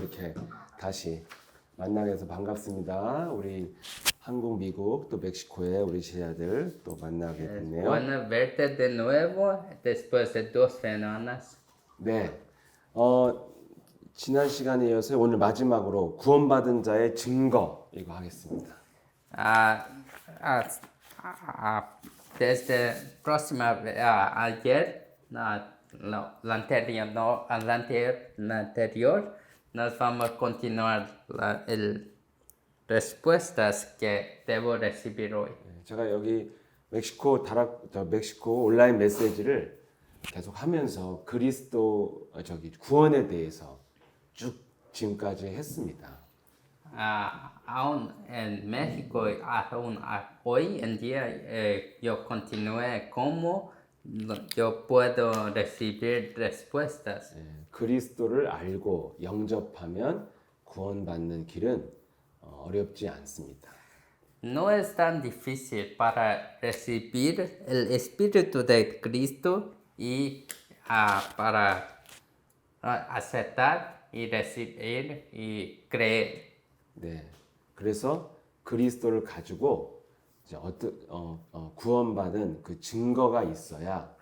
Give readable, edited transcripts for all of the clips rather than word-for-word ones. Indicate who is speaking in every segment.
Speaker 1: 이렇게 다시 만나게 돼서 반갑습니다. 우리 한국, 미국, 또 멕시코의 우리 제자들 또 만나게 됐네요.
Speaker 2: Bueno verte de nuevo después de 2 semanas.
Speaker 1: 네, 지난 시간에 이어서 오늘 마지막으로 구원받은 자의 증거 이거 하겠습니다.
Speaker 2: Ah, ah, desde próxima ayer, la anterior, no, la anterior, nos vamos a continuar el respuestas que debo recibir hoy.
Speaker 1: 제가 여기 멕시코 온라인 메시지를 계속 하면서 그리스도 구원에 대해서 쭉 지금까지 했습니다.
Speaker 2: Aún en México, aún hoy en día, yo continué cómo yo puedo recibir respuestas.
Speaker 1: 그리스도를 알고 영접하면 구원받는 길은 어렵지 않습니다.
Speaker 2: No es tan difícil para recibir el Espíritu de Cristo y para aceptar y recibir y creer.
Speaker 1: 네, 그래서 그리스도를 가지고 이제 구원받은 그 증거가 있어야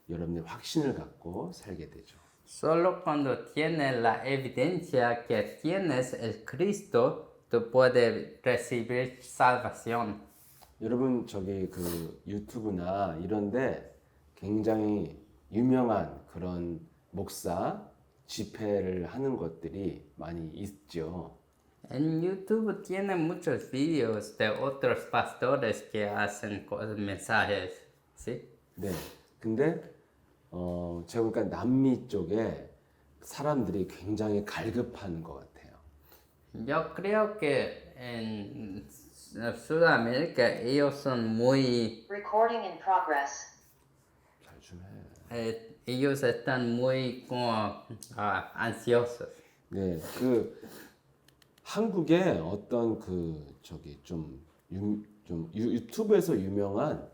Speaker 1: 여러분이 확신을 갖고 살게 되죠.
Speaker 2: Solo cuando tienes la evidencia que tienes el Cristo, tú puedes recibir salvación.
Speaker 1: 여러분 그 유튜브나 이런데 굉장히 유명한 그런 목사 집회를 하는 것들이 많이 있죠.
Speaker 2: En YouTube tiene muchos videos de otros pastores que hacen mensajes, ¿sí?
Speaker 1: 네. 근데 제가 보니까 남미 쪽에 사람들이 굉장히 갈급한 것 같아요.
Speaker 2: Yo creo que en Sudamérica ellos son muy,
Speaker 3: Recording in progress.
Speaker 1: 잘 좀 해.
Speaker 2: ellos están muy como ansiosos.
Speaker 1: 네. 한국에 어떤 유튜브에서 유명한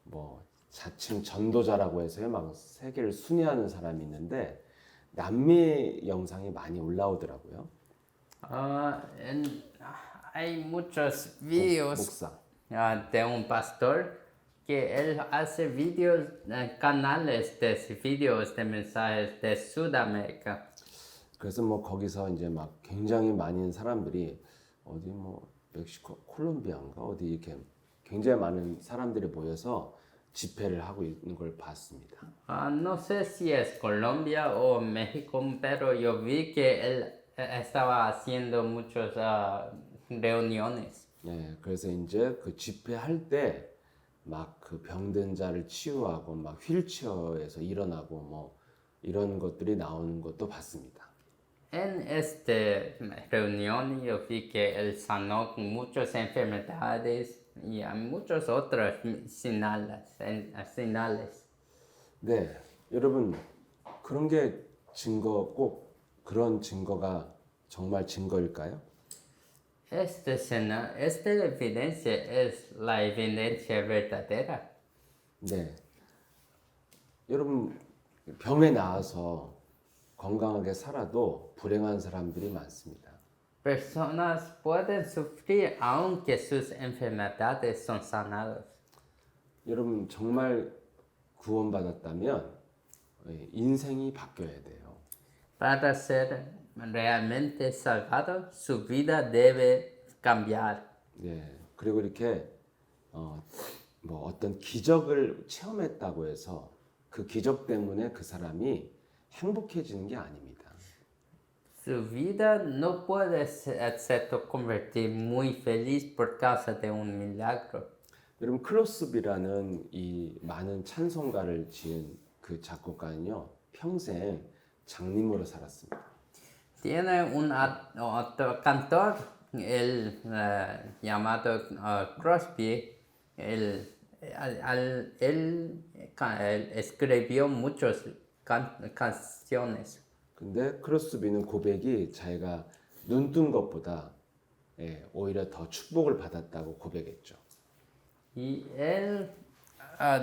Speaker 1: 뭐 자칭 전도자라고 해서요, 막 세계를 순회하는 사람이 있는데 남미 영상이 많이 올라오더라고요.
Speaker 2: Hay muchos videos
Speaker 1: 목사.
Speaker 2: de un pastor que él hace videos, canales de videos de mensajes de Sudamérica.
Speaker 1: 그래서 뭐 거기서 이제 막 굉장히 많은 사람들이 어디 뭐 멕시코, 콜롬비아인가 어디 이렇게 굉장히 많은 사람들이 모여서 집회를 하고 있는 걸 봤습니다.
Speaker 2: No sé si es Colombia o México, pero yo vi que él estaba haciendo muchas reuniones.
Speaker 1: 네, 그래서 이제 그 집회할 때 막 그 병든 자를 치유하고 막 휠체어에서 일어나고 뭐 이런 것들이 나오는 것도 봤습니다.
Speaker 2: En esta reunión yo vi que él sanó con muchas enfermedades y a muchos otros señales.
Speaker 1: 네, 여러분 그런 게 그런 증거가 정말 증거일까요?
Speaker 2: Esta evidencia es la evidencia verdadera.
Speaker 1: 네, 여러분 병에 나와서 건강하게 살아도 불행한 사람들이 많습니다.
Speaker 2: Personas pueden sufrir aunque sus enfermedades son sanadas.
Speaker 1: 여러분 정말 구원받았다면 인생이 바뀌어야 돼요.
Speaker 2: Para ser realmente salvado, su vida debe cambiar.
Speaker 1: 네, 그리고 이렇게 뭐 어떤 기적을 체험했다고 해서 그 기적 때문에 그 사람이 행복해지는 게 아닙니다.
Speaker 2: Su vida no puede ser convertir muy feliz por causa de un milagro.
Speaker 1: 여러분 클로스비라는 이 많은 찬송가를 지은 그 작곡가는요 평생 장님으로 살았습니다.
Speaker 2: Tiene otro cantor, el llamado Crosby, él escribió muchas canciones.
Speaker 1: 근데 크로스비는 고백이 자기가 눈뜬 것보다 오히려 더 축복을 받았다고 고백했죠.
Speaker 2: Y él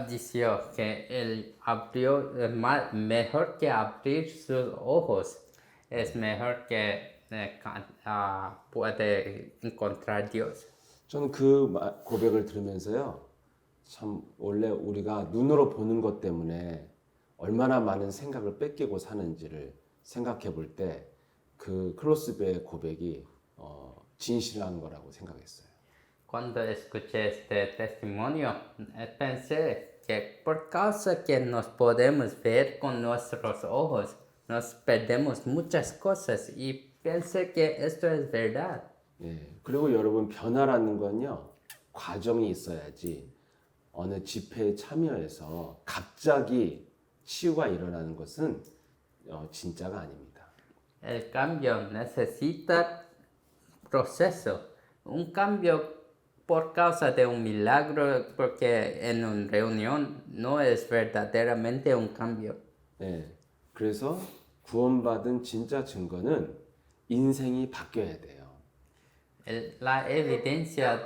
Speaker 2: dijo que él abrió, mejor que abrir sus ojos, es mejor que puede encontrar Dios.
Speaker 1: 저는 그 고백을 들으면서요, 참 원래 우리가 눈으로 보는 것 때문에 얼마나 많은 생각을 뺏기고 사는지를 생각해 볼 때 그 클로스베의 고백이 진실한 거라고 생각했어요.
Speaker 2: Cuando escuché este testimonio, pensé que por causa que nos podemos ver con nuestros ojos, nos perdemos muchas cosas y pensé que esto es verdad.
Speaker 1: 예, 그리고 여러분 변화라는 건요 과정이 있어야지 어느 집회에 참여해서 갑자기 치유가 일어나는 것은 진짜가 아닙니다.
Speaker 2: El cambio necesita proceso, un cambio por causa de un milagro, porque en una reunión no es verdaderamente un cambio.
Speaker 1: 예, 그래서 구원받은 진짜 증거는 인생이 바뀌어야 돼요.
Speaker 2: La evidencia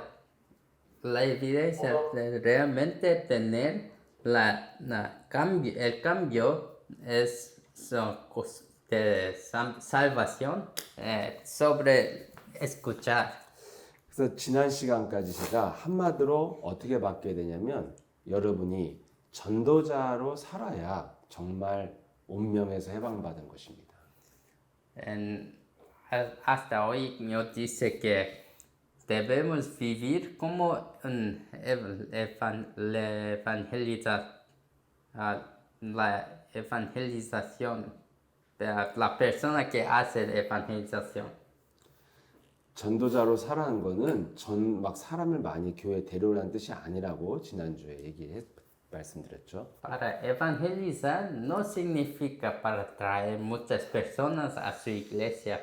Speaker 2: de realmente tener el cambio es de salvación sobre escuchar.
Speaker 1: 그래서 지난 시간까지 제가 한마디로 어떻게 바뀌어야 되냐면 여러분이 전도자로 살아야 정말 운명에서 해방받은 것입니다.
Speaker 2: Hasta hoy nos dice que debemos vivir como la evangelización, la persona que hace evangelización.
Speaker 1: 전도자로 살아는 거는 막 사람을 많이 교회에 데려오라는 뜻이 아니라고 지난주에 말씀드렸죠.
Speaker 2: Para evangelizar no significa para traer muchas personas a su iglesia.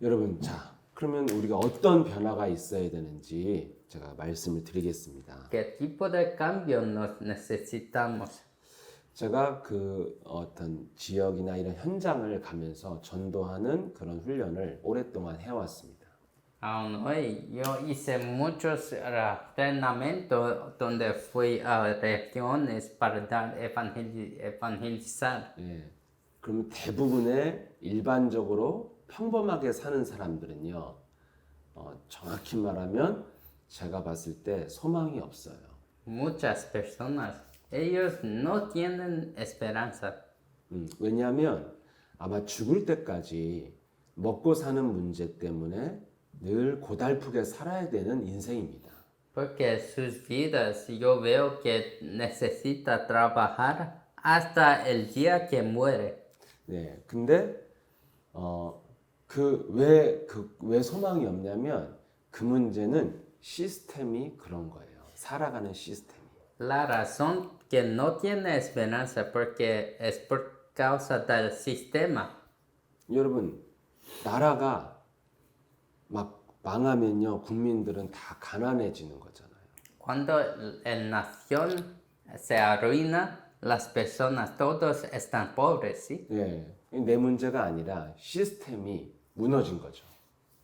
Speaker 1: 여러분, 자, 그러면 우리가 어떤 변화가 있어야 되는지 제가 말씀을 드리겠습니다.
Speaker 2: ¿Qué tipo de cambio nos necesitamos?
Speaker 1: 제가 그 어떤 지역이나 이런 현장을 가면서 전도하는 그런 훈련을 오랫동안 해왔습니다.
Speaker 2: Aún hoy yo hice muchos entrenamientos donde fui a regiones para dar evangelizar.
Speaker 1: 예, 그러면 대부분의 일반적으로 평범하게 사는 사람들은요, 정확히 말하면 제가 봤을 때 소망이 없어요.
Speaker 2: Muchas personas, ellos no tienen esperanza.
Speaker 1: 왜냐하면 아마 죽을 때까지 먹고 사는 문제 때문에 늘 고달프게 살아야 되는 인생입니다.
Speaker 2: Porque sus vidas yo veo que necesita trabajar hasta el día que muere.
Speaker 1: 네, 근데 왜 소망이 없냐면 그 문제는 시스템이 그런 거예요. 살아가는 시스템이.
Speaker 2: La razón que no tiene esperanza porque es por causa del sistema.
Speaker 1: 여러분, 나라가 막 망하면요, 국민들은 다 가난해지는 거잖아요.
Speaker 2: Cuando la nación se arruina, las personas todos están pobres, ¿sí?
Speaker 1: 예, 내 문제가 아니라 시스템이 무너진 거죠.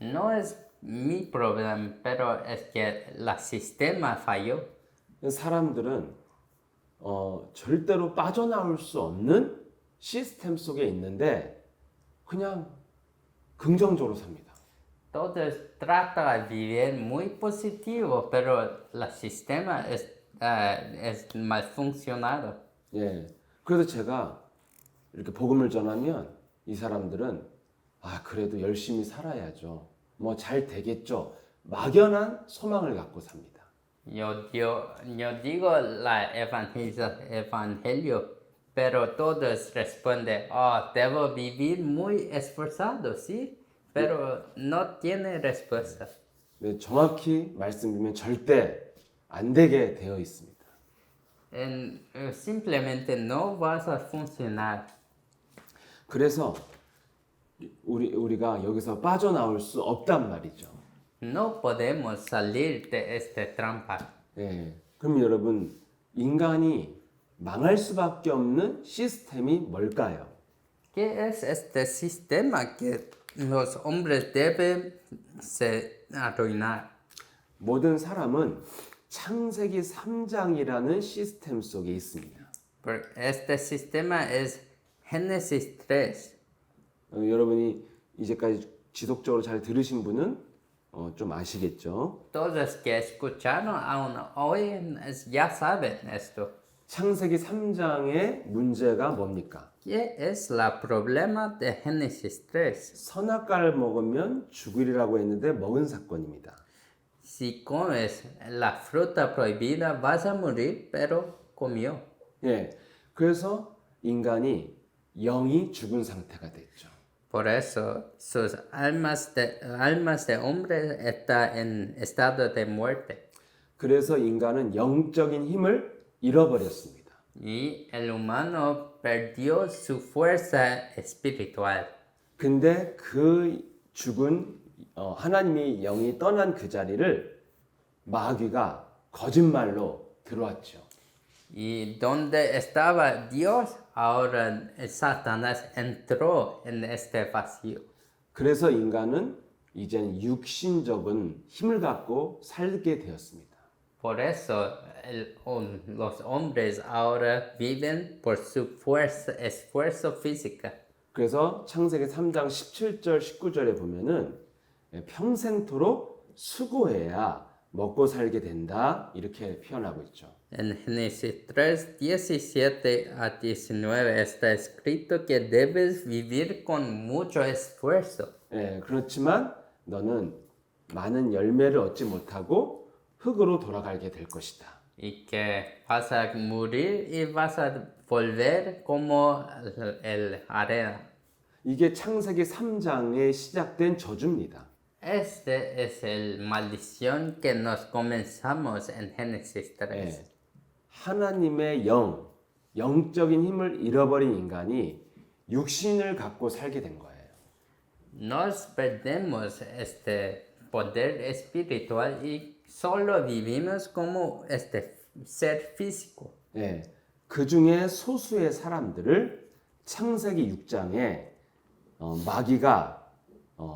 Speaker 2: No es mi problema, pero es que el sistema falló.
Speaker 1: 사람들은 절대로 빠져나올 수 없는 시스템 속에 있는데 그냥 긍정적으로 삽니다.
Speaker 2: Todos tratan de vivir muy positivo, pero el sistema es mal funcionado.
Speaker 1: 예, 그래서 제가 이렇게 복음을 전하면 이 사람들은 그래도 열심히 살아야죠. 뭐 잘 되겠죠. 막연한 소망을 갖고 삽니다.
Speaker 2: Yo digo la evangelio, pero todos responden, debo vivir muy esforzado, ¿sí? Pero no tiene respuesta.
Speaker 1: 네, 정확히 말씀드리면 절대 안 되게 되어 있습니다.
Speaker 2: Simplemente no vas a funcionar.
Speaker 1: 그래서 우리가 여기서 빠져나올 수 없단 말이죠.
Speaker 2: No podemos salir de esta trampa.
Speaker 1: 예, 그럼 여러분 인간이 망할 수밖에 없는 시스템이 뭘까요?
Speaker 2: ¿Qué es este sistema que los hombres deben se arruinar?
Speaker 1: 모든 사람은 창세기 3장이라는 시스템 속에 있습니다.
Speaker 2: Este sistema es Génesis 3.
Speaker 1: 여러분이 이제까지 지속적으로 잘 들으신 분은 좀 아시겠죠.
Speaker 2: Todos que escucharon aún hoy ya saben esto.
Speaker 1: 창세기 3장의 문제가 뭡니까?
Speaker 2: ¿Qué es el problema de Génesis 3?
Speaker 1: 선악과를 먹으면 죽으리라고 했는데 먹은 사건입니다.
Speaker 2: Si comes la fruta prohibida vas a morir, pero comió.
Speaker 1: 예, 그래서 인간이 영이 죽은 상태가 됐죠.
Speaker 2: Por eso sus almas de hombre está en estado de muerte.
Speaker 1: 그래서 인간은 영적인 힘을 잃어버렸습니다.
Speaker 2: Y el humano perdió su fuerza espiritual.
Speaker 1: 근데 그 죽은 하나님의 영이 떠난 그 자리를 마귀가 거짓말로 들어왔죠.
Speaker 2: Y donde estaba Dios, ahora Satanás entró en este vacío.
Speaker 1: 그래서 인간은 이제는 육신적인 힘을 갖고 살게 되었습니다.
Speaker 2: Por eso los hombres ahora viven por su fuerza, esfuerzo físico.
Speaker 1: 그래서 창세기 3장 17절 19절에 보면은 평생토록 수고해야 먹고 살게 된다 이렇게 표현하고 있죠.
Speaker 2: En Génesis 3, 17 a 19 está escrito que debes vivir con mucho esfuerzo.
Speaker 1: 예, 그렇지만 너는 많은 열매를 얻지 못하고 흙으로 돌아가게 될 것이다.
Speaker 2: Y que vas a morir y vas a volver como el arena.
Speaker 1: 이게 창세기 3장에 시작된 저주입니다.
Speaker 2: Este es el maldición que nos comenzamos en Génesis 3.
Speaker 1: 예, 하나님의 영적인 힘을 잃어버린 인간이 육신을 갖고 살게 된 거예요.
Speaker 2: Nos perdemos este poder espiritual y solo vivimos como este ser físico.
Speaker 1: 예, 그 중에 소수의 사람들을 창세기 6장에 마귀가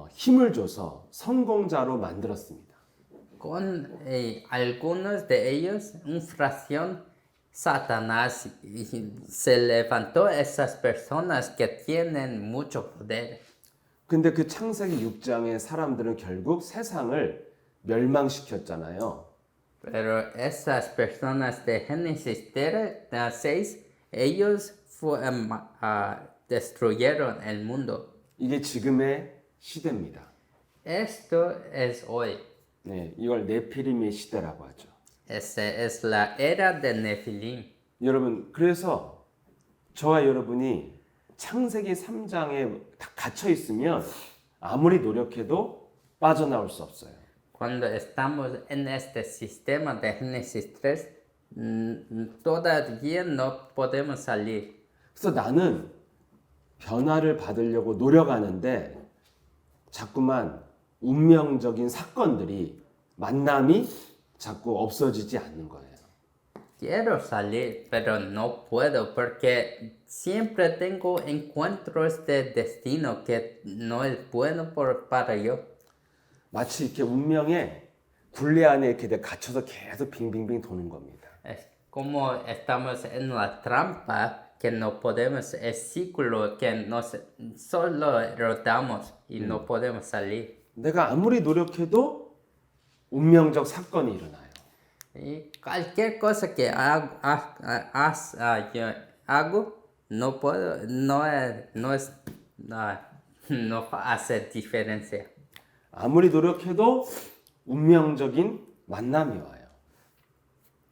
Speaker 1: 힘을 줘서 성공자로 만들었습니다.
Speaker 2: Con algunos de ellos, una fracción, Satanás se levantó esas personas que tienen mucho poder.
Speaker 1: 근데 그 창세기 6장의 사람들은 결국 세상을 멸망시켰잖아요.
Speaker 2: Pero esas personas de Génesis 6, ellos destruyeron el mundo.
Speaker 1: 이게 지금의 시대입니다.
Speaker 2: Esto es hoy.
Speaker 1: 네, 이걸 네피림의 시대라고 하죠.
Speaker 2: Esta es la era de Nefilim.
Speaker 1: 여러분, 그래서 저와 여러분이 창세기 3장에 다 갇혀 있으면 아무리 노력해도 빠져나올 수 없어요.
Speaker 2: Cuando estamos en este sistema de Génesis 3, todavía no podemos salir.
Speaker 1: 그래서 나는 변화를 받으려고 노력하는데 자꾸만 운명적인 사건들이 만남이 자꾸 없어지지 않는 거예요.
Speaker 2: Quiero salir, pero no puedo porque siempre tengo encuentros de destino que no es bueno para yo.
Speaker 1: 마치 이렇게 운명의 굴레 안에 이렇게 갇혀서 계속 빙빙빙 도는 겁니다.
Speaker 2: Es como estamos en la trampa que no podemos, el círculo que nos solo rodamos y no podemos salir.
Speaker 1: 내가 아무리 노력해도 운명적 사건이 일어나요.
Speaker 2: Y cualquier cosa que yo hago no puedo, no hace diferencia.
Speaker 1: 아무리 노력해도 운명적인 만남이 와요.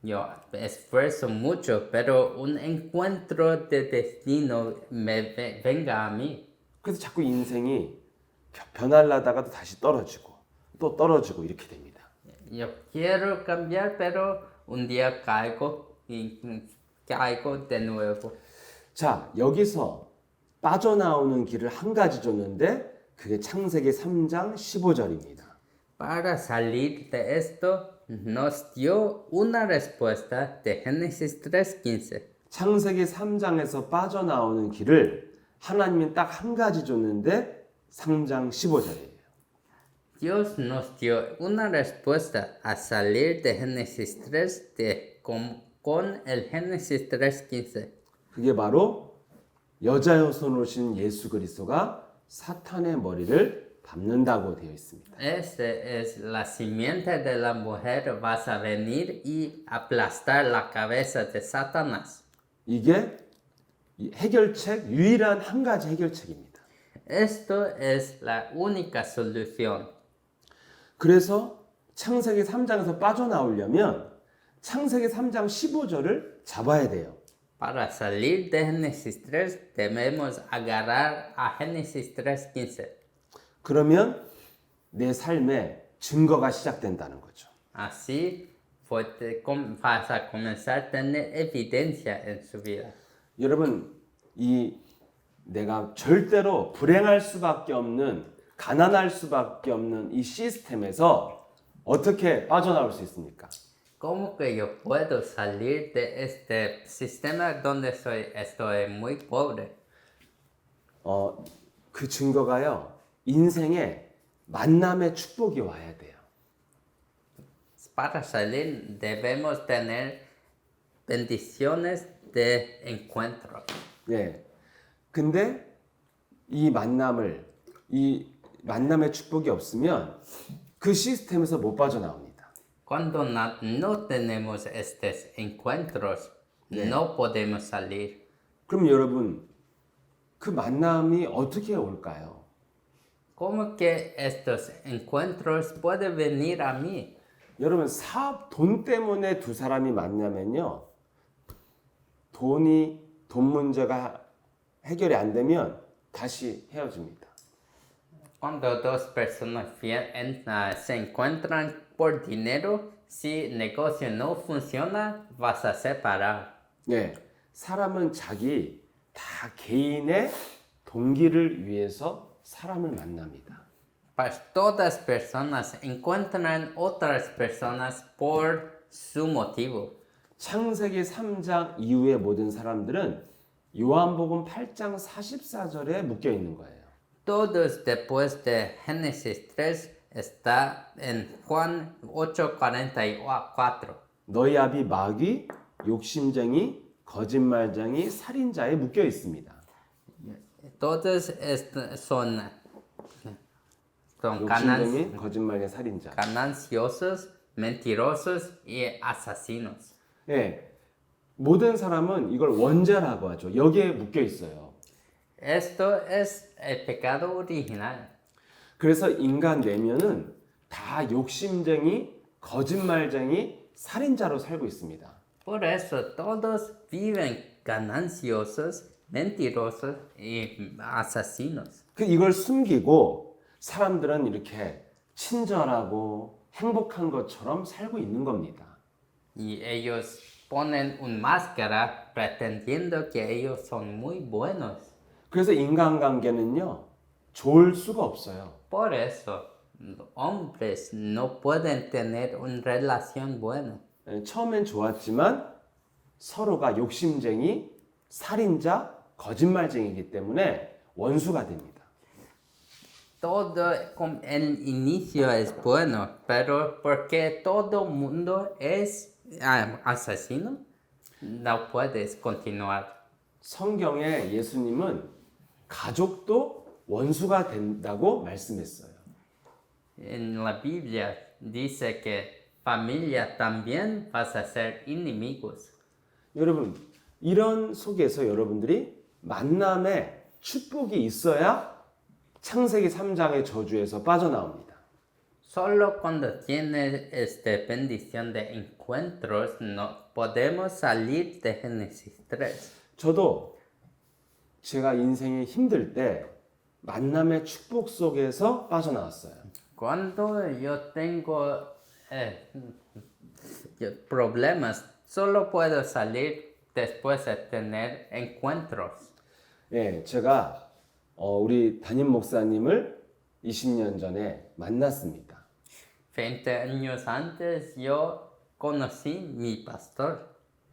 Speaker 2: Yo esfuerzo mucho, pero un encuentro de destino venga a mí.
Speaker 1: 그래서 자꾸 인생이 변하려다가도 다시 떨어지고 또 떨어지고 이렇게 됩니다.
Speaker 2: Yo quiero cambiar, pero un día caigo y caigo de nuevo.
Speaker 1: 자, 여기서 빠져나오는 길을 한 가지 줬는데 그게 창세기 3장 15절입니다.
Speaker 2: Para salir de esto, nos dio una respuesta de Génesis 3:15.
Speaker 1: 창세기 3장에서 빠져나오는 길을 하나님이 딱 한 가지 줬는데 3장 15절이에요.
Speaker 2: Dios nos dio una respuesta a salir de Génesis 3 con el Génesis 3:15.
Speaker 1: 그게 바로 여자의 손을 오신 예수 그리스도가 사탄의 머리를 밟는다고 되어 있습니다.
Speaker 2: Este es la simiente de la mujer, vas a venir y aplastar la cabeza de Satanás.
Speaker 1: 이게 이 해결책 유일한 한 가지 해결책입니다.
Speaker 2: Esto es la única solución.
Speaker 1: 그래서 창세기 3장에서 빠져나오려면 창세기 3장 15절을 잡아야 돼요.
Speaker 2: Para salir de Génesis 3 debemos agarrar a Génesis 3:15.
Speaker 1: 그러면 내 삶에 증거가 시작된다는 거죠.
Speaker 2: Así vas a comenzar a tener evidencia en su vida.
Speaker 1: 여러분, 이 내가 절대로 불행할 수밖에 없는, 가난할 수밖에 없는 이 시스템에서 어떻게 빠져나올 수 있습니까?
Speaker 2: ¿Cómo que yo puedo salir de este sistema donde estoy muy pobre?
Speaker 1: 그 증거가요, 인생에 만남의 축복이 와야 돼요.
Speaker 2: Para salir debemos tener bendiciones de encuentro.
Speaker 1: 네. 근데 이 만남의 축복이 없으면 그 시스템에서 못 빠져나옵니다.
Speaker 2: Cuando no tenemos estos encuentros, no podemos salir.
Speaker 1: 그럼 여러분, 그 만남이 어떻게 올까요?
Speaker 2: ¿Cómo que estos encuentros pueden venir a mí?
Speaker 1: 여러분, 돈 때문에 두 사람이 만나면요, 돈 문제가 해결이 안 되면 다시 헤어집니다.
Speaker 2: Cuando dos personas se encuentran por dinero, si el negocio no funciona, vas a separar.
Speaker 1: 네, 사람은 자기 다 개인의 동기를 위해서 사람을 만납니다.
Speaker 2: Todas personas encuentran otras personas por su motivo.
Speaker 1: 창세기 3장 이후의 모든 사람들은 요한복음 8장 44절에 묶여 있는 거예요.
Speaker 2: Todos después de Génesis 3 está en Juan 8:44.
Speaker 1: 너희 아비 마귀, 욕심쟁이, 거짓말쟁이, 살인자에 묶여 있습니다.
Speaker 2: Todos son
Speaker 1: 욕심쟁이, 거짓말쟁이, 살인자.
Speaker 2: gananciosos, mentirosos y asesinos.
Speaker 1: 네, 모든 사람은 이걸 원죄라고 하죠. 여기에 묶여 있어요.
Speaker 2: Esto es el pecado original.
Speaker 1: 그래서 인간 내면은 다 욕심쟁이, 거짓말쟁이, 살인자로 살고 있습니다.
Speaker 2: Por eso todos viven gananciosos, mentirosos y asesinos.
Speaker 1: 이걸 숨기고 사람들은 이렇게 친절하고 행복한 것처럼 살고 있는 겁니다.
Speaker 2: Y ellos ponen una máscara pretendiendo que ellos son muy buenos.
Speaker 1: 그래서 인간관계는요, 좋을 수가 없어요.
Speaker 2: Por eso, hombres no pueden tener una relación buena.
Speaker 1: 처음엔 좋았지만 서로가 욕심쟁이, 살인자, 거짓말쟁이기 때문에 원수가 됩니다.
Speaker 2: Todo como el inicio es bueno, pero porque todo mundo es asesino, no puedes continuar.
Speaker 1: 성경에 예수님은 가족도 원수가 된다고 말씀했어요.
Speaker 2: En la Biblia dice que familia también vas a ser enemigos.
Speaker 1: 여러분, 이런 속에서 여러분들이 만남의 축복이 있어야 창세기 3장의 저주에서 빠져나옵니다.
Speaker 2: Solo cuando tienes esta bendición de encuentros no podemos salir de Génesis 3.
Speaker 1: 저도 제가 인생이 힘들 때 만남의 축복 속에서 빠져나왔어요.
Speaker 2: Cuando yo tengo problemas, solo puedo salir después de tener encuentros.
Speaker 1: 예, 제가 우리 담임 목사님을 20년 전에 만났습니다.
Speaker 2: 20 años antes yo conocí mi pastor.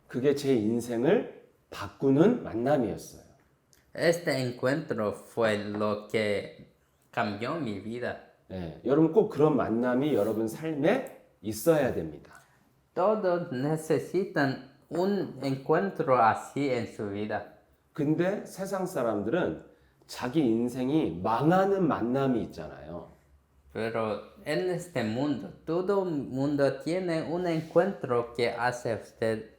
Speaker 1: 그게 제 인생을 바꾸는 만남이었어요.
Speaker 2: Este encuentro fue lo que cambió mi vida.
Speaker 1: 예, 여러분 꼭 그런 만남이 여러분 삶에 있어야 됩니다.
Speaker 2: Todos necesitan un encuentro así en su vida.
Speaker 1: 근데 세상 사람들은 자기 인생이 망하는 만남이 있잖아요.
Speaker 2: Pero en este mundo, todo mundo tiene un encuentro que hace a usted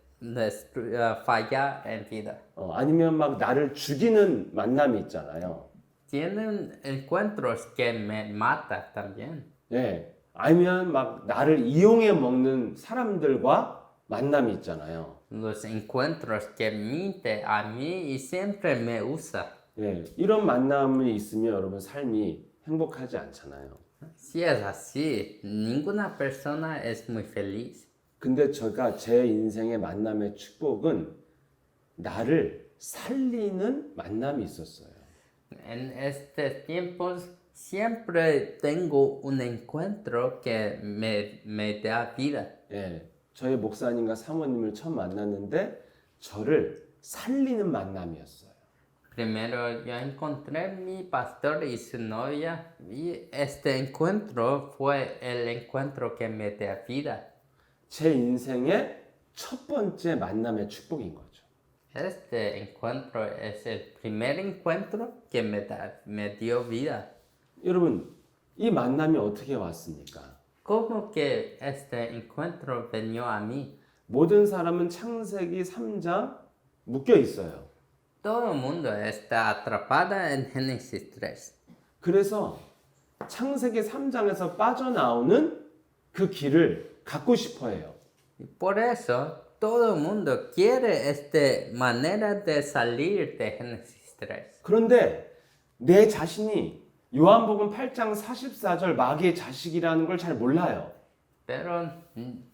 Speaker 2: fallar en vida.
Speaker 1: 아니면 막 나를 죽이는 만남이 있잖아요.
Speaker 2: Tienen encuentros que me matan también.
Speaker 1: 예. 아니면 막 나를 이용해 먹는 사람들과 만남이 있잖아요.
Speaker 2: Los encuentros que miente a mí y siempre me usa.
Speaker 1: 예. 이런 만남이 있으면 여러분 삶이 행복하지 않잖아요.
Speaker 2: Si es así, ninguna persona es muy feliz.
Speaker 1: 근데 제가 제 인생의 만남의 축복은 나를 살리는 만남이 있었어요.
Speaker 2: En estos tiempos siempre tengo un encuentro que me da vida.
Speaker 1: 예. 저희 목사님과 사모님을 처음 만났는데 저를 살리는 만남이었어요.
Speaker 2: Primero yo encontré a mi pastor y su novia y este encuentro fue el encuentro que me da vida.
Speaker 1: 제 인생의 첫 번째 만남의 축복인 거죠.
Speaker 2: Este encuentro es el primer encuentro que me dio vida.
Speaker 1: 여러분, 이 만남이 어떻게 왔습니까?
Speaker 2: ¿Cómo que este encuentro venió a mí?
Speaker 1: 모든 사람은 창세기 3장 묶여 있어요.
Speaker 2: Todo el mundo está atrapada en Génesis 3.
Speaker 1: 그래서 창세기 3장에서 빠져나오는 그 길을 갖고 싶어 해요.
Speaker 2: Y por eso todo el mundo quiere esta manera de salir de Génesis 3.
Speaker 1: 그런데 내 자신이 요한복음 8장 44절 마귀의 자식이라는 걸 잘 몰라요.
Speaker 2: Pero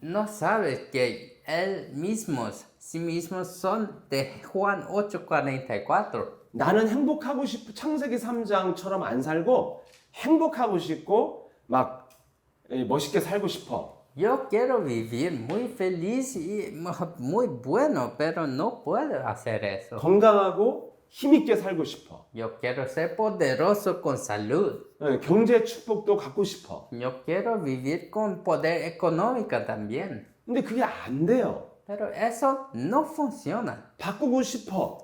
Speaker 2: no sabes que él mismos, sí mismos son de Juan 8:44.
Speaker 1: 나는 행복하고 싶고 창세기 3장처럼 안 살고 행복하고 싶고 막 멋있게 살고 싶어.
Speaker 2: Yo quiero vivir muy feliz y muy bueno, pero no puedo hacer eso.
Speaker 1: 건강하고 힘있게 살고 싶어.
Speaker 2: Yo quiero ser poderoso con salud.
Speaker 1: 경제 축복도 갖고 싶어.
Speaker 2: Yo quiero vivir con poder económico también.
Speaker 1: 근데 그게 안 돼요.
Speaker 2: Pero eso no funciona.
Speaker 1: 바꾸고 싶어.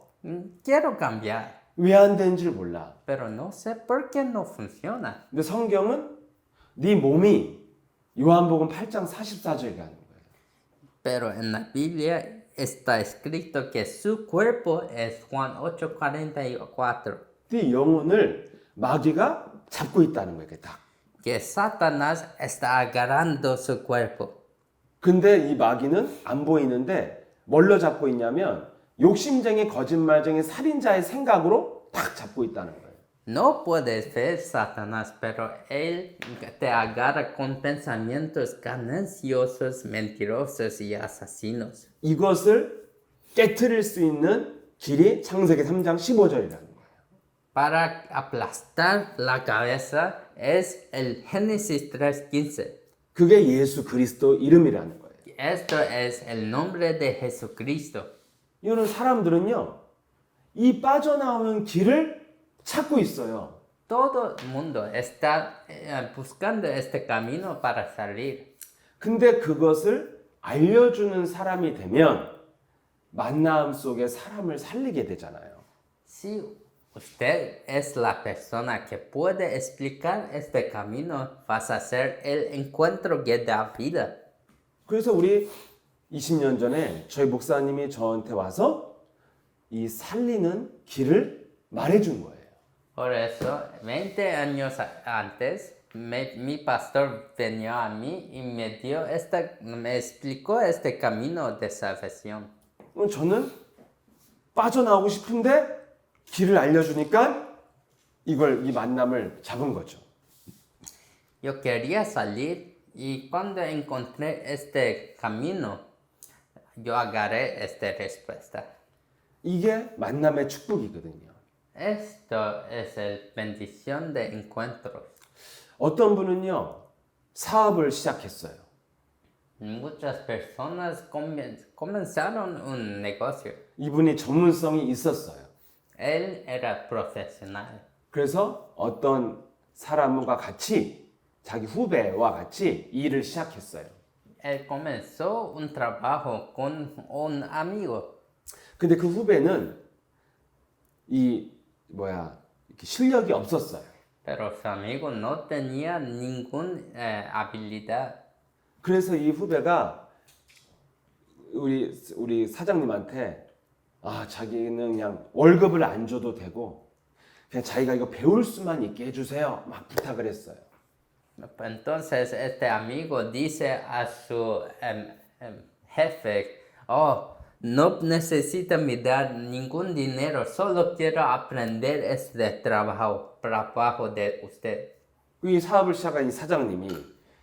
Speaker 2: Quiero cambiar,
Speaker 1: 왜 안 되는지를 몰라.
Speaker 2: pero no sé por qué no funciona.
Speaker 1: 근데 성경은 네 몸이 요한복음 8장 44절에 하는 거예요.
Speaker 2: Pero en la Biblia está escrito que su cuerpo es Juan 8:44.
Speaker 1: 네 영혼을 마귀가 잡고 있다는 거예요. 이렇게 딱.
Speaker 2: Que Satanás está agarrando su cuerpo.
Speaker 1: 근데 이 마귀는 안 보이는데 뭘로 잡고 있냐면 욕심쟁이, 거짓말쟁이, 살인자의 생각으로 딱 잡고 있다는 거예요.
Speaker 2: No puedes ver Satanás, pero él te agarra con pensamientos gananciosos, mentirosos y asesinos.
Speaker 1: 이것을 깨트릴 수 있는 길이 창세기 3장 15절이라는 거예요.
Speaker 2: Para aplastar la cabeza es el Génesis 3:15.
Speaker 1: 그게 예수 그리스도 이름이라는 거예요.
Speaker 2: Esto es el nombre de Jesucristo.
Speaker 1: 이런 사람들은요, 이 빠져나오는 길을 찾고 있어요.
Speaker 2: Todo el mundo está buscando este camino para salir.
Speaker 1: 근데 그것을 알려주는 사람이 되면 만남 속에 사람을 살리게 되잖아요.
Speaker 2: Si usted es la persona que puede explicar este camino, vas a ser el encuentro que da vida.
Speaker 1: 그래서 우리 20년 전에 저희 목사님이 저한테 와서 이 살리는 길을 말해준 거예요.
Speaker 2: Por eso, 20 años antes, mi pastor vino a mí y me explicó este camino de salvación.
Speaker 1: 저는 빠져나오고 싶은데 길을 알려주니까 이 만남을 잡은 거죠.
Speaker 2: Yo quería salir y cuando encontré este camino, yo agarré esta respuesta.
Speaker 1: 이게 만남의 축복이거든요.
Speaker 2: Esto es la bendición de encuentros.
Speaker 1: 어떤 분은요, 사업을 시작했어요.
Speaker 2: Muchas personas comenzaron un negocio.
Speaker 1: 이분이 전문성이 있었어요.
Speaker 2: Él era profesional.
Speaker 1: 그래서 어떤 사람과 같이 자기 후배와 같이 일을 시작했어요.
Speaker 2: Él comenzó un trabajo con un amigo.
Speaker 1: 근데 그 후배는 실력이 없었어요.
Speaker 2: Pero su amigo no tenía ninguna habilidad.
Speaker 1: 그래서 이 후배가 우리 사장님한테 자기는 그냥 월급을 안 줘도 되고 그냥 자기가 이거 배울 수만 있게 해주세요. 막 부탁을 했어요.
Speaker 2: Entonces este amigo dice a su jefe, oh, no necesita me dar ningún dinero, solo quiero aprender este trabajo de usted.
Speaker 1: 이 사업을 시작한 이 사장님이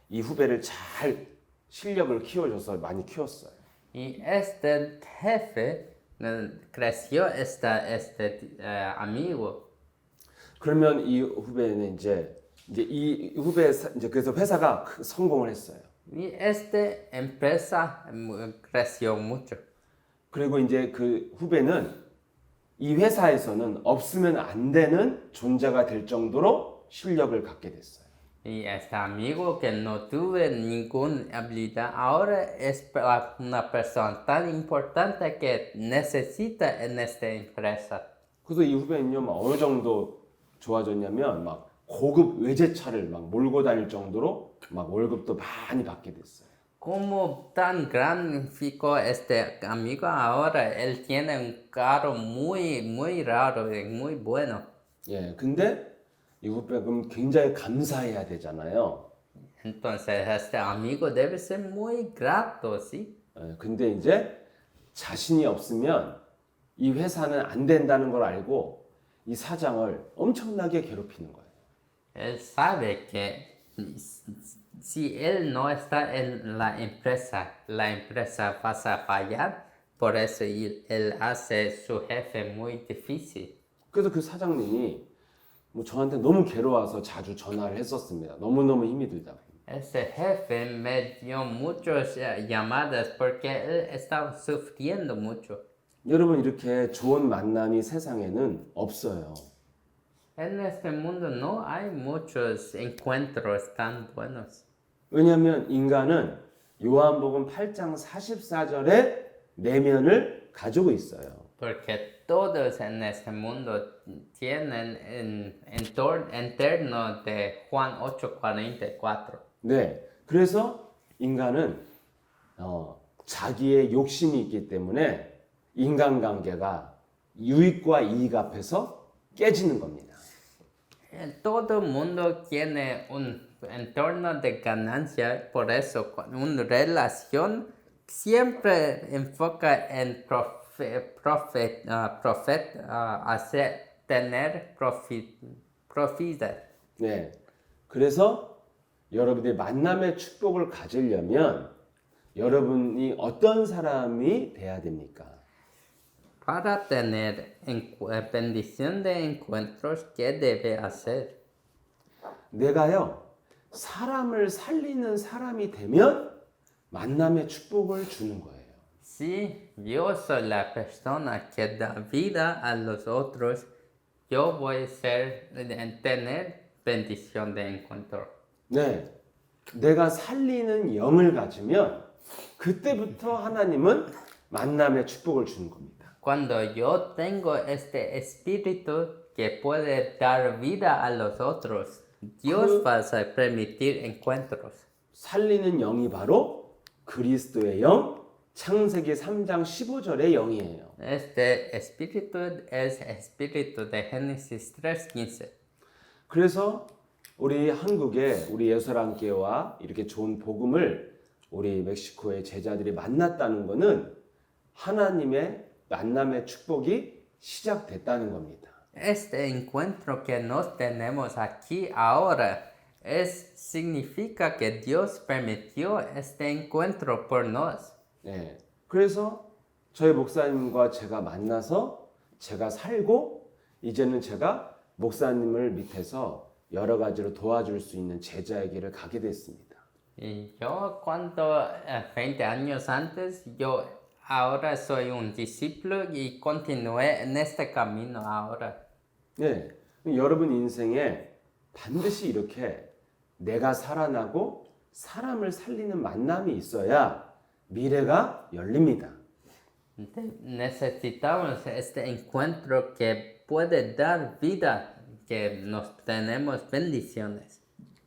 Speaker 1: 이 후배를 잘 실력을 키워줘서 많이 키웠어요.
Speaker 2: Y este jefe creció este amigo.
Speaker 1: 그러면 이 후배는 이제 이 후배 이제 그래서 회사가 성공을 했어요.
Speaker 2: Y esta empresa creció mucho.
Speaker 1: 그리고 이제 그 후배는 이 회사에서는 없으면 안 되는 존재가 될 정도로 실력을 갖게 됐어요.
Speaker 2: Y este amigo que no tuve ninguna habilidad ahora es una persona tan importante que necesita en esta empresa.
Speaker 1: 그래서 이 후배는요, 막 어느 정도 좋아졌냐면 막 고급 외제차를 막 몰고 다닐 정도로 막 월급도 많이 받게 됐어요.
Speaker 2: Como tan gráfico este amigo ahora, él tiene un carro muy raro y muy bueno.
Speaker 1: 예, 근데 이 후배가 그럼 굉장히 감사해야 되잖아요.
Speaker 2: Entonces este amigo debe ser muy grato, ¿sí?
Speaker 1: 예, 근데 이제 자신이 없으면 이 회사는 안 된다는 걸 알고 이 사장을 엄청나게 괴롭히는 거예요.
Speaker 2: Él sabe que si él no está en la empresa va a fallar, por eso él hace su jefe muy difícil.
Speaker 1: 그래서 그 사장님이 뭐 저한테 너무 괴로워서 자주 전화를 했었습니다. 너무너무 힘이 들다고.
Speaker 2: Ese jefe me dio muchas llamadas porque él estaba sufriendo mucho.
Speaker 1: 여러분 이렇게 좋은 만남이 세상에는 없어요.
Speaker 2: En este mundo no hay muchos encuentros tan buenos.
Speaker 1: 왜냐하면 인간은 요한복음 8장 44절의 내면을 가지고 있어요.
Speaker 2: Porque todos en este mundo tienen el entorno interno de Juan 8:44.
Speaker 1: 네, 그래서 인간은 자기의 욕심이 있기 때문에 인간관계가 유익과 이익 앞에서 깨지는 겁니다.
Speaker 2: Todo mundo tiene un entorno de ganancia, por eso una relación siempre enfoca en tener profit.
Speaker 1: 네, 그래서 여러분들이 만남의 축복을 가지려면 여러분이 어떤 사람이 돼야 됩니까?
Speaker 2: Para tener bendición de encuentros, ¿qué debe hacer?
Speaker 1: 내가요, 사람을 살리는 사람이 되면 만남의 축복을 주는 거예요.
Speaker 2: Si yo soy la persona que da vida a los otros, yo voy a tener bendición de encuentro.
Speaker 1: 네, 내가 살리는 영을 가지면 그때부터 하나님은 만남의 축복을 주는 겁니다.
Speaker 2: Cuando yo tengo este espíritu que puede dar vida a los otros, Dios va a permitir encuentros.
Speaker 1: 살리는 영이 바로 그리스도의 영, 창세기 3장 15절의 영이에요.
Speaker 2: Este espíritu es espíritu de Génesis 3:15.
Speaker 1: 그래서 우리 한국에 우리 예수랑교회와 이렇게 좋은 복음을 우리 멕시코의 제자들이 만났다는 것은 하나님의 만남의 축복이 시작됐다는 겁니다.
Speaker 2: Este encuentro que nos tenemos aquí ahora significa que Dios permitió este encuentro por nos.
Speaker 1: 네, 그래서 저희 목사님과 제가 만나서 제가 살고 이제는 제가 목사님을 밑에서 여러 가지로 도와줄 수 있는 제자의 길을 가게 됐습니다.
Speaker 2: Y yo cuando 20 años antes, yo ahora soy un discípulo y continué en este camino ahora.
Speaker 1: 네, 여러분 인생에 반드시 이렇게 내가 살아나고 사람을 살리는 만남이 있어야 미래가 열립니다.
Speaker 2: Necesitamos este encuentro que puede dar vida que nos tenemos bendiciones.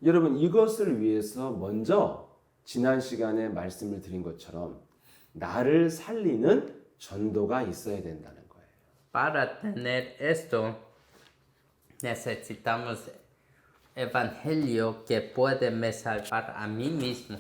Speaker 1: 여러분 이것을 위해서 먼저 지난 시간에 말씀을 드린 것처럼 나를 살리는 전도가 있어야 된다는 거예요.
Speaker 2: Para tener esto, necesitamos evangelio que puede me salvar a mí mismo.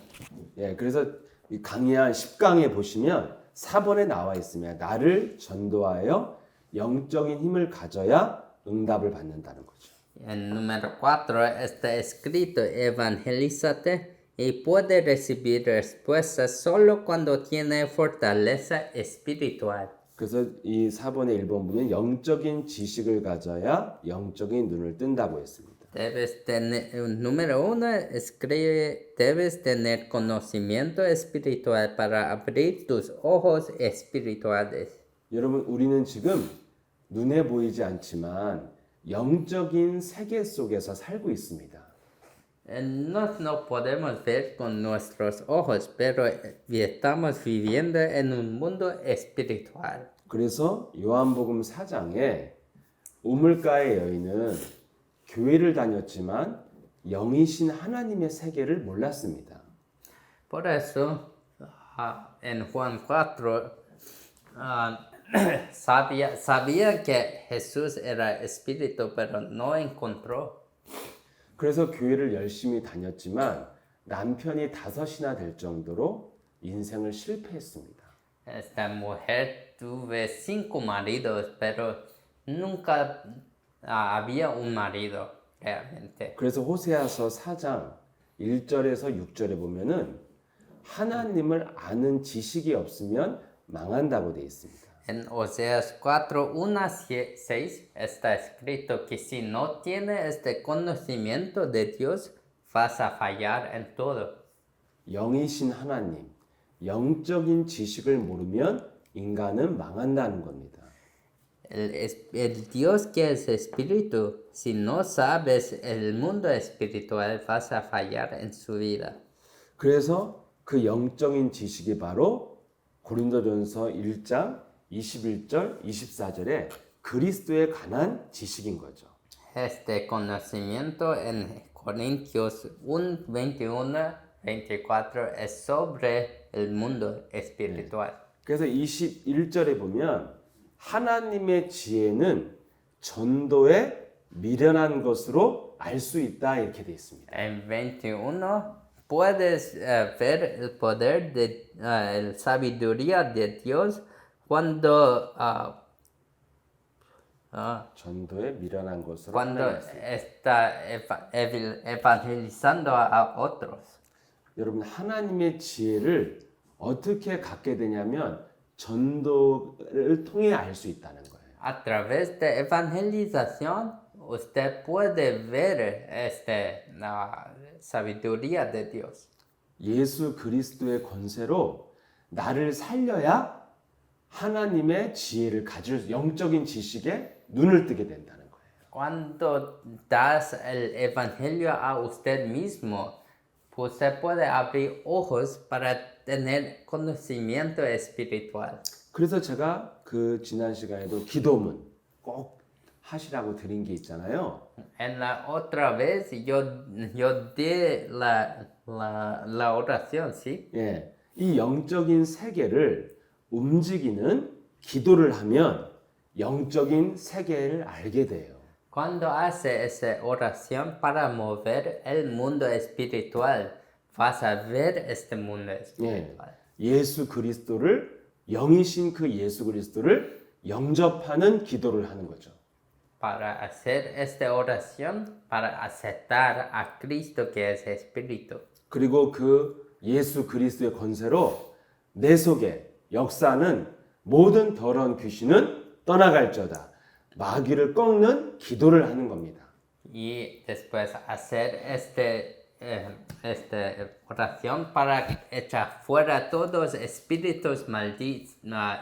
Speaker 1: 예, 그래서 이 강의한 10강에 보시면 4번에 나와 있으면 나를 전도하여 영적인 힘을 가져야 응답을 받는다는 거죠.
Speaker 2: En número 4 está escrito, evangelízate y puede recibir respuestas solo cuando tiene fortaleza espiritual.
Speaker 1: 그래서 이 4번의 1번 보면 영적인 지식을 가져야 영적인 눈을 뜬다고 했습니다.
Speaker 2: Debes tener, número 1 escribe, debes tener conocimiento espiritual para abrir tus ojos espirituales.
Speaker 1: 여러분 우리는 지금 눈에 보이지 않지만 영적인 세계 속에서 살고 있습니다.
Speaker 2: No podemos ver con nuestros ojos, pero estamos viviendo en un mundo espiritual.
Speaker 1: 그래서 요한복음 4장에 우물가의 여인은 교회를 다녔지만 영이신 하나님의 세계를 몰랐습니다.
Speaker 2: Por eso, en Juan 4, sabía que Jesús era espíritu, pero no encontró.
Speaker 1: 그래서 교회를 열심히 다녔지만 남편이 5이나 될 정도로 인생을 실패했습니다.
Speaker 2: Esta mujer tuve 5 maridos, pero nunca había un marido realmente.
Speaker 1: 그래서 호세아서 4장 1절에서 6절에 보면은 하나님을 아는 지식이 없으면 망한다고 되어 있습니다.
Speaker 2: En Oseas 4, 1 a 6 está escrito que si no tienes este conocimiento de Dios, vas a fallar en todo.
Speaker 1: 영이신 하나님, 영적인 지식을 모르면 인간은 망한다는 겁니다.
Speaker 2: El Dios que es espíritu, si no sabes el mundo espiritual, vas a fallar en su vida.
Speaker 1: 그래서 그 영적인 지식이 바로 고린도전서 1장 21절, 24절에 그리스도에 관한 지식인 거죠.
Speaker 2: Este conocimiento en Corintios 1, 21, 24 es sobre el mundo espiritual.
Speaker 1: 그래서 21절에 보면 하나님의 지혜는 전도에 미련한 것으로 알 수 있다 이렇게 되어 있습니다.
Speaker 2: En 21 puedes ver el poder de la sabiduría de Dios cuando
Speaker 1: 전도에 미련한 것으로
Speaker 2: cuando
Speaker 1: 하나님 말씀.
Speaker 2: está evangelizando a otros.
Speaker 1: 여러분 하나님의 지혜를 어떻게 갖게 되냐면 전도를 통해 알 수 있다는 거예요.
Speaker 2: A través de evangelización, usted puede ver la sabiduría de Dios.
Speaker 1: 예수 그리스도의 권세로 나를 살려야 하나님의 지혜를 가질 영적인 지식에 눈을 뜨게 된다는 거예요.
Speaker 2: Cuando das el evangelio a usted mismo, usted puede abrir ojos para tener conocimiento espiritual.
Speaker 1: 그래서 제가 그 지난 시간에도 기도문 꼭 하시라고 드린 게 있잖아요.
Speaker 2: En la otra vez yo di la oración, ¿sí?
Speaker 1: 예, 이 영적인 세계를 움직이는 기도를 하면 영적인 세계를 알게 돼요.
Speaker 2: Cuando hace esa oración para mover el mundo espiritual, vas a ver este mundo
Speaker 1: 예,
Speaker 2: espiritual.
Speaker 1: 예수 그리스도를 영이신 그 예수 그리스도를 영접하는 기도를 하는 거죠.
Speaker 2: Para hacer esta oración, para aceptar a Cristo que es Espíritu.
Speaker 1: 그리고 그 예수 그리스도의 권세로 내 속에 역사는 모든 더러운 귀신은 떠나갈저다. 마귀를 꺾는 기도를 하는 겁니다.
Speaker 2: Y después hacer esta oración para echar fuera todos espíritus malditos,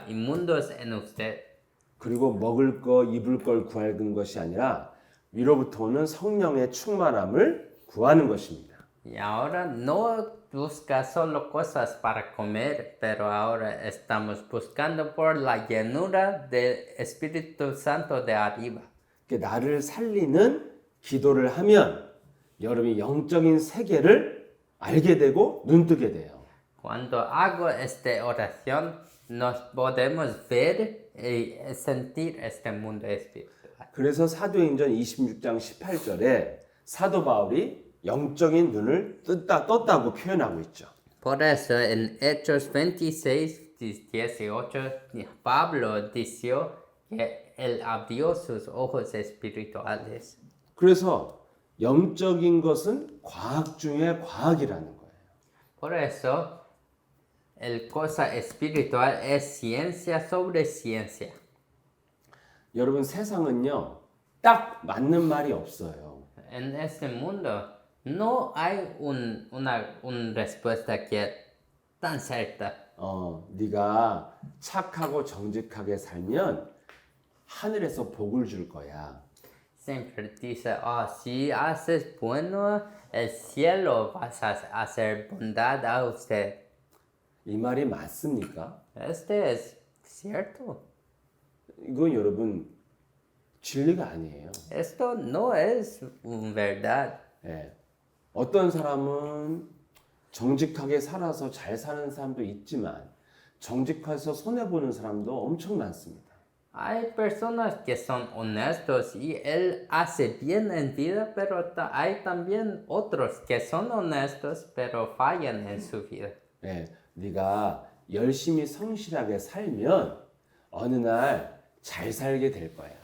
Speaker 2: inmundos en usted.
Speaker 1: 그리고 먹을 거, 입을 걸 구하는 것이 아니라 위로부터 오는 성령의 충만함을 구하는 것입니다.
Speaker 2: Y ahora no busca solo cosas para comer, pero ahora estamos buscando por la llenura del Espíritu Santo de arriba.
Speaker 1: 나를 살리는 기도를 하면 여러분이 영적인 세계를 알게 되고 눈뜨게 돼요.
Speaker 2: Cuando hago esta oración, nos podemos ver y sentir este mundo espiritual.
Speaker 1: 그래서 사도행전 26장 18절에 사도 바울이 영적인 눈을 떴다고 표현하고 있죠.
Speaker 2: Por eso en Hechos 26, 18, Pablo dijo que él abrió sus ojos espirituales.
Speaker 1: 그래서 영적인 것은 과학 중에 과학이라는 거예요.
Speaker 2: Por eso, el cosa espiritual es ciencia sobre ciencia.
Speaker 1: 여러분 세상은요 딱 맞는 말이 없어요.
Speaker 2: En este mundo no hay una respuesta que es tan cierta.
Speaker 1: 네가 착하고 정직하게 살면 하늘에서 복을 줄 거야.
Speaker 2: Siempre dice, si haces bueno, el cielo vas a hacer bondad a usted.
Speaker 1: 이 말이 맞습니까?
Speaker 2: Este es cierto.
Speaker 1: 이건 여러분 진리가 아니에요.
Speaker 2: Esto no es verdad.
Speaker 1: 예. 어떤 사람은 정직하게 살아서 잘 사는 사람도 있지만 정직해서 손해 보는 사람도 엄청 많습니다.
Speaker 2: Hay personas que son honestos y él hace bien en vida, pero hay también otros que son honestos pero fallan en su vida.
Speaker 1: 예. 네가 열심히 성실하게 살면 어느 날 잘 살게 될 거야.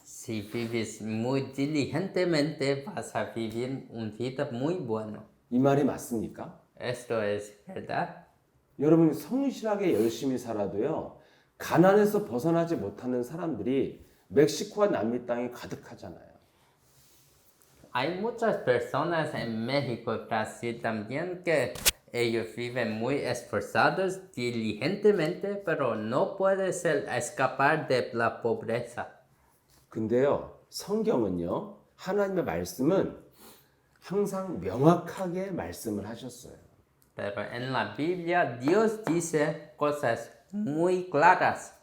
Speaker 2: Si vives muy diligentemente, vas a vivir una vida muy buena.
Speaker 1: 이 말이 맞습니까?
Speaker 2: Esto es verdad.
Speaker 1: 여러분 성실하게 열심히 살아도요. 가난에서 벗어나지 못하는 사람들이 멕시코와 남미 땅에 가득하잖아요.
Speaker 2: Hay muchas personas en México y Brasil también que ellos viven muy esforzados diligentemente, pero no pueden escapar de la pobreza.
Speaker 1: 근데요, 성경은요, 하나님의 말씀은 항상 명확하게 말씀을 하셨어요.
Speaker 2: Pero en la Biblia Dios dice cosas muy claras.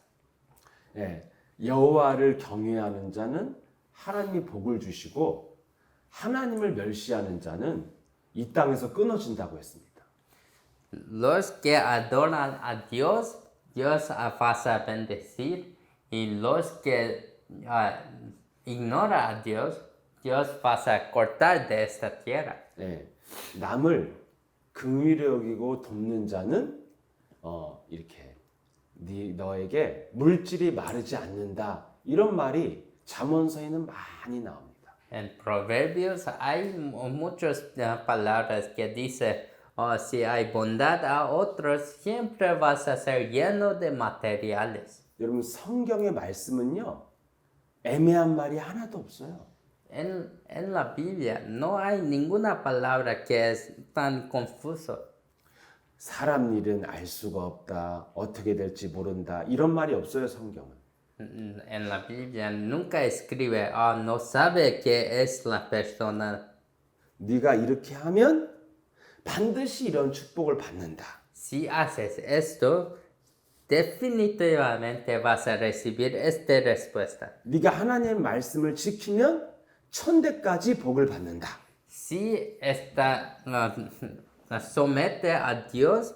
Speaker 1: 예, 여호와를 경외하는 자는 하나님이 복을 주시고 하나님을 멸시하는 자는 이 땅에서 끊어진다고 했습니다.
Speaker 2: Los que adoran a Dios, Dios vas a bendecir. Y los que ignoran a Dios, Dios vas a cortar de esta tierra.
Speaker 1: 예, 남을 긍휼히 여기고 돕는 자는 이렇게 너에게 물질이 마르지 않는다. 이런 말이 잠언서에는 많이 나옵니다.
Speaker 2: En Proverbios hay muchas palabras que dicen, si hay bondad a otros, siempre vas a ser lleno de materiales.
Speaker 1: 여러분 성경의 말씀은요 애매한 말이 하나도 없어요.
Speaker 2: En la Biblia no hay ninguna palabra que es tan confuso.
Speaker 1: 사람 일은 알 수가 없다. 어떻게 될지 모른다. 이런 말이 없어요 성경은.
Speaker 2: En la Biblia nunca escribe, no sabe qué es la persona.
Speaker 1: 네가 이렇게 하면 반드시 이런 축복을 받는다.
Speaker 2: Si haces esto, definitivamente vas a recibir esta respuesta.
Speaker 1: 네가 하나님의 말씀을 지키면 천대까지 복을 받는다.
Speaker 2: Si somete a Dios,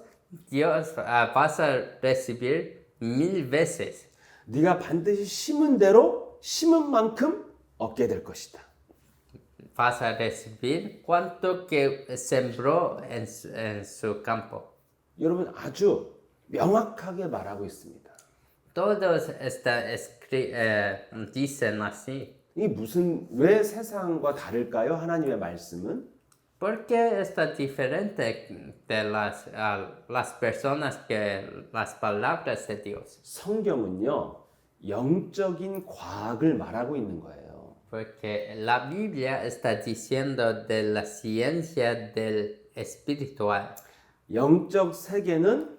Speaker 2: Dios vas a recibir 1000 veces.
Speaker 1: 네가 반드시 심은 대로 심은 만큼 얻게 될 것이다.
Speaker 2: Vas a recibir cuanto que sembró en su campo.
Speaker 1: 여러분 아주 명확하게 말하고 있습니다.
Speaker 2: Todos dicen así.
Speaker 1: 이 왜 세상과 다를까요? 하나님의 말씀은
Speaker 2: ¿Por qué está diferente de las personas que las palabras de Dios?
Speaker 1: 성경은요 영적인 과학을 말하고 있는 거예요.
Speaker 2: Porque la Biblia está diciendo de la ciencia del espiritual.
Speaker 1: 영적 세계는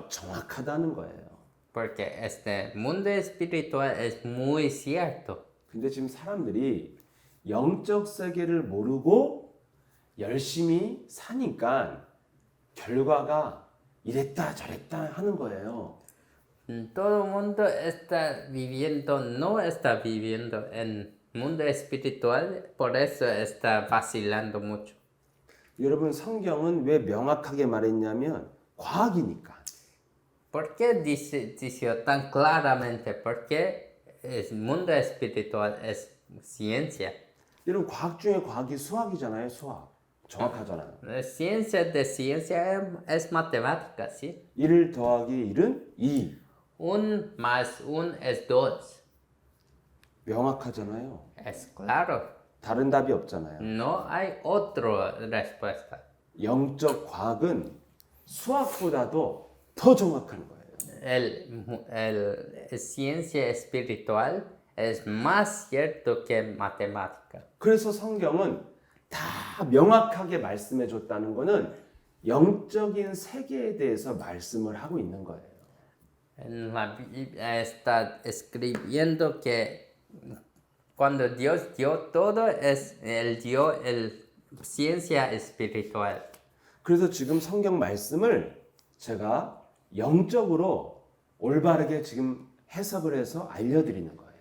Speaker 1: 정확하다는 거예요.
Speaker 2: Porque este mundo espiritual es muy cierto.
Speaker 1: 근데 지금 사람들이 영적 세계를 모르고 열심히 사니까 결과가 이랬다 저랬다 하는 거예요.
Speaker 2: Todo el mundo está viviendo, no está viviendo en mundo espiritual, por eso está vacilando mucho.
Speaker 1: 여러분 성경은 왜 명확하게 말했냐면 과학이니까.
Speaker 2: ¿Por qué dice tan claramente? Porque el mundo espiritual es ciencia.
Speaker 1: 여러분 과학 중에 과학이 수학이잖아요. 수학. 정확하잖아요.
Speaker 2: La ciencia de ciencia es matemática, ¿sí?
Speaker 1: 1 더하기 1은 2.
Speaker 2: 1 más 1 es 2.
Speaker 1: 명확하잖아요.
Speaker 2: Es claro.
Speaker 1: 다른 답이 없잖아요.
Speaker 2: No hay otra respuesta.
Speaker 1: 영적 과학은 수학보다도 더 정확한 거예요.
Speaker 2: El ciencia espiritual es más cierto que matemática.
Speaker 1: 그래서 성경은 다 명확하게 말씀해 줬다는 거는 영적인 세계에 대해서 말씀을 하고 있는 거예요.
Speaker 2: En la Biblia está escribiendo que cuando Dios dio todo, Él dio ciencia espiritual.
Speaker 1: 그래서 지금 성경 말씀을 제가 영적으로 올바르게 지금 해석을 해서 알려드리는 거예요.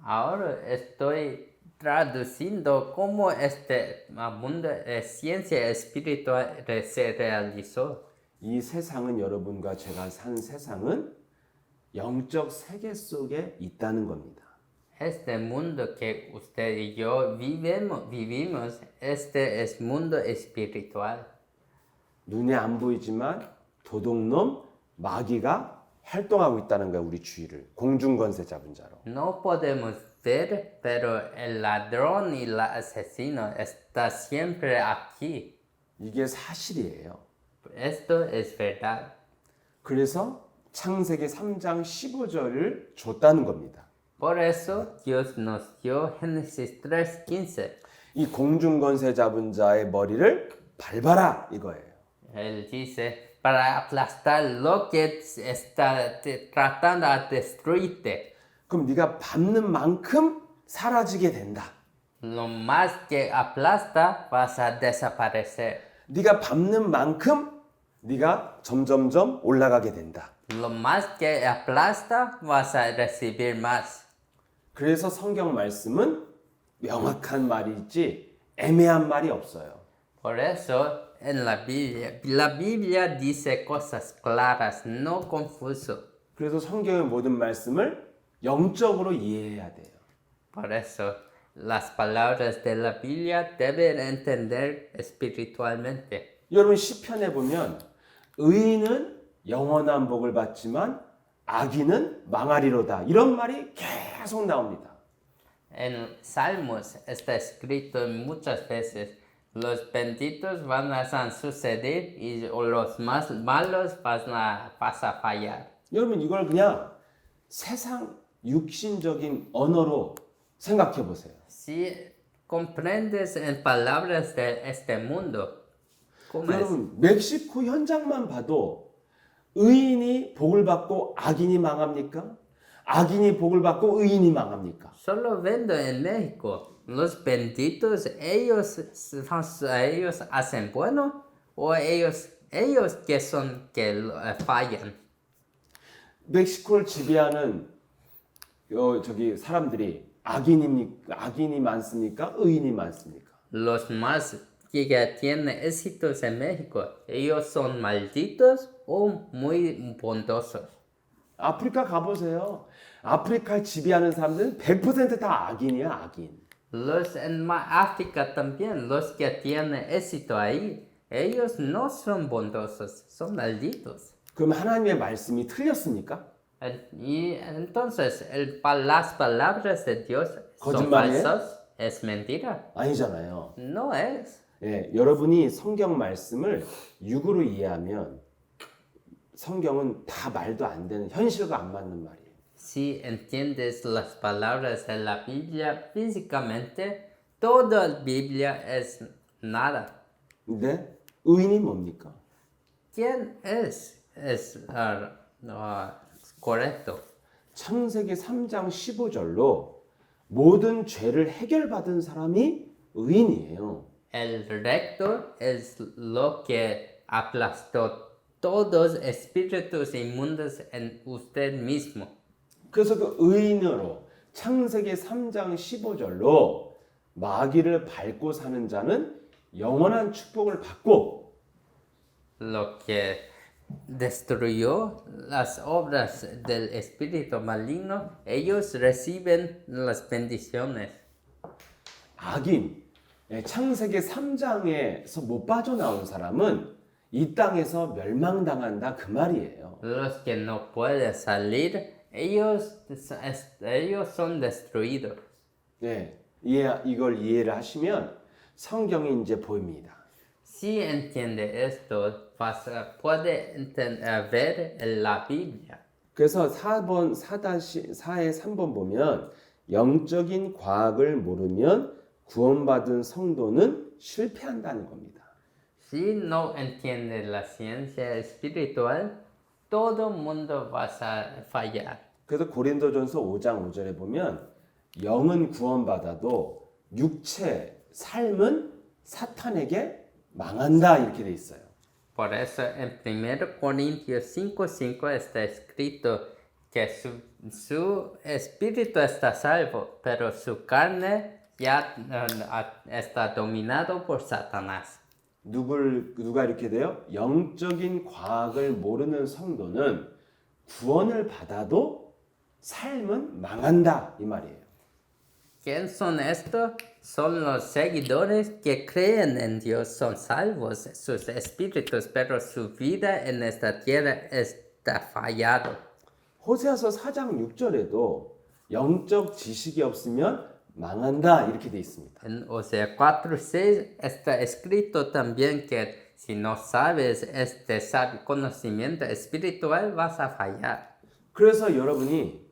Speaker 2: Ahora estoy traduciendo cómo este mundo de ciencia espiritual se realizó.
Speaker 1: 이 세상은 여러분과 제가 산 세상은 영적 세계 속에 있다는 겁니다.
Speaker 2: Este mundo que usted y yo vivimos, este es mundo espiritual.
Speaker 1: 눈에 안 보이지만 도둑놈, 마귀가 활동하고 있다는 거야, 우리 주위를. 공중권세 잡은 자로.
Speaker 2: No podemos ver, pero el ladrón y el asesino está siempre aquí.
Speaker 1: 이게 사실이에요.
Speaker 2: Esto es verdad.
Speaker 1: 그래서 창세기 3장 15절을 줬다는 겁니다.
Speaker 2: Por eso Dios nos dio Génesis 3:15.
Speaker 1: 이 공중권세 잡은 자의 머리를 밟아라 이거예요.
Speaker 2: Él dice, para aplastar lo que está tratando de destruirte.
Speaker 1: 그럼 네가 밟는 만큼 사라지게 된다.
Speaker 2: Lo más que aplasta vas a desaparecer.
Speaker 1: 네가 밟는 만큼 네가 점점점 올라가게 된다.
Speaker 2: Lo más que aplasta vas a recibir más.
Speaker 1: 그래서 성경 말씀은 명확한 말이 있지 애매한 말이 없어요.
Speaker 2: Por eso en la Biblia dice cosas claras, no confuso.
Speaker 1: 그래서 성경의 모든 말씀을 영적으로 이해해야 돼요.
Speaker 2: Por eso las palabras de la Biblia deben entender espiritualmente.
Speaker 1: 여러분 시편에 보면 의인은 영원한 복을 받지만 악인은 망하리로다. 이런 말이 계속 나옵니다.
Speaker 2: En Salmos está escrito muchas veces, los benditos van a suceder y los más malos vas a fallar.
Speaker 1: 여러분 이걸 그냥 세상 육신적인 언어로 생각해 보세요.
Speaker 2: Si comprendes en palabras de este mundo, ¿cómo es?
Speaker 1: 여러분 멕시코 현장만 봐도 의인이 복을 받고 악인이 망합니까? 악인이 복을 받고 의인이 망합니까?
Speaker 2: Solo vendo en México, los benditos, ellos hacen bueno o ellos que fallan.
Speaker 1: 멕시코를 지배하는 사람들이 악인이 많습니까? 의인이 많습니까?
Speaker 2: Los más que tienen éxitos en México, ellos son malditos o muy bondosos.
Speaker 1: 아프리카 가보세요. 아프리카를 지배하는 사람들은 100%다 악인이야, 악인.
Speaker 2: Los en África también, los que tienen éxito ahí, ellos no son bondosos, son malditos.
Speaker 1: 그럼 하나님의 말씀이 틀렸습니까?
Speaker 2: Y entonces, las palabras de Dios son
Speaker 1: 거짓말이에요?
Speaker 2: falsas, es mentira.
Speaker 1: 아니잖아요.
Speaker 2: No es.
Speaker 1: 예, 여러분이 성경 말씀을 육으로 이해하면 성경은 다 말도 안 되는 현실과 안 맞는 말이에요.
Speaker 2: Si entiendes las palabras de la Biblia físicamente, toda la Biblia es nada.
Speaker 1: 근데 의인이 뭡니까?
Speaker 2: ¿Quién es? Correcto.
Speaker 1: 창세기 3장 15절로 모든 죄를 해결받은 사람이 의인이에요.
Speaker 2: El recto es lo que aplastó todos espíritus inmundos en usted mismo.
Speaker 1: 그래서 그 의인으로 창세기 3장 15절로 마귀를 밟고 사는 자는 영원한 축복을 받고
Speaker 2: Lo que destruyó las obras del espíritu maligno, ellos reciben las bendiciones.
Speaker 1: 악인, 창세기 3장에서 못 빠져나온 사람은 이 땅에서 멸망당한다 그 말이에요.
Speaker 2: Los que no pueden salir, ellos son destruidos.
Speaker 1: 네, 이걸 이해를 하시면 성경이 이제 보입니다.
Speaker 2: Si entiende esto, puede ver en la Biblia.
Speaker 1: 그래서 4의 3번 보면 영적인 과학을 모르면 구원받은 성도는 실패한다는 겁니다.
Speaker 2: Si no entiende la ciencia espiritual, todo mundo va a fallar.
Speaker 1: 그래서 고린도전서 5장 5절에 보면 영은 구원받아도 육체, 삶은 사탄에게 망한다 이렇게 돼 있어요.
Speaker 2: Por eso en 1 Corintios 5:5 está escrito que su espíritu está salvo, pero su carne ya está dominado por Satanás.
Speaker 1: 누가 이렇게 돼요? 영적인 과학을 모르는 성도는 구원을 받아도 삶은 망한다 이 말이에요.
Speaker 2: ¿Quién son estos? Son los seguidores que creen en Dios, son salvos sus espíritus, pero su vida en esta tierra está fallado.
Speaker 1: 호세아서 4장 6절에도 영적 지식이 없으면 망한다 이렇게 돼 있습니다.
Speaker 2: En Osea 4:6 está escrito también que si no sabes este conocimiento espiritual vas a fallar.
Speaker 1: 그래서 여러분이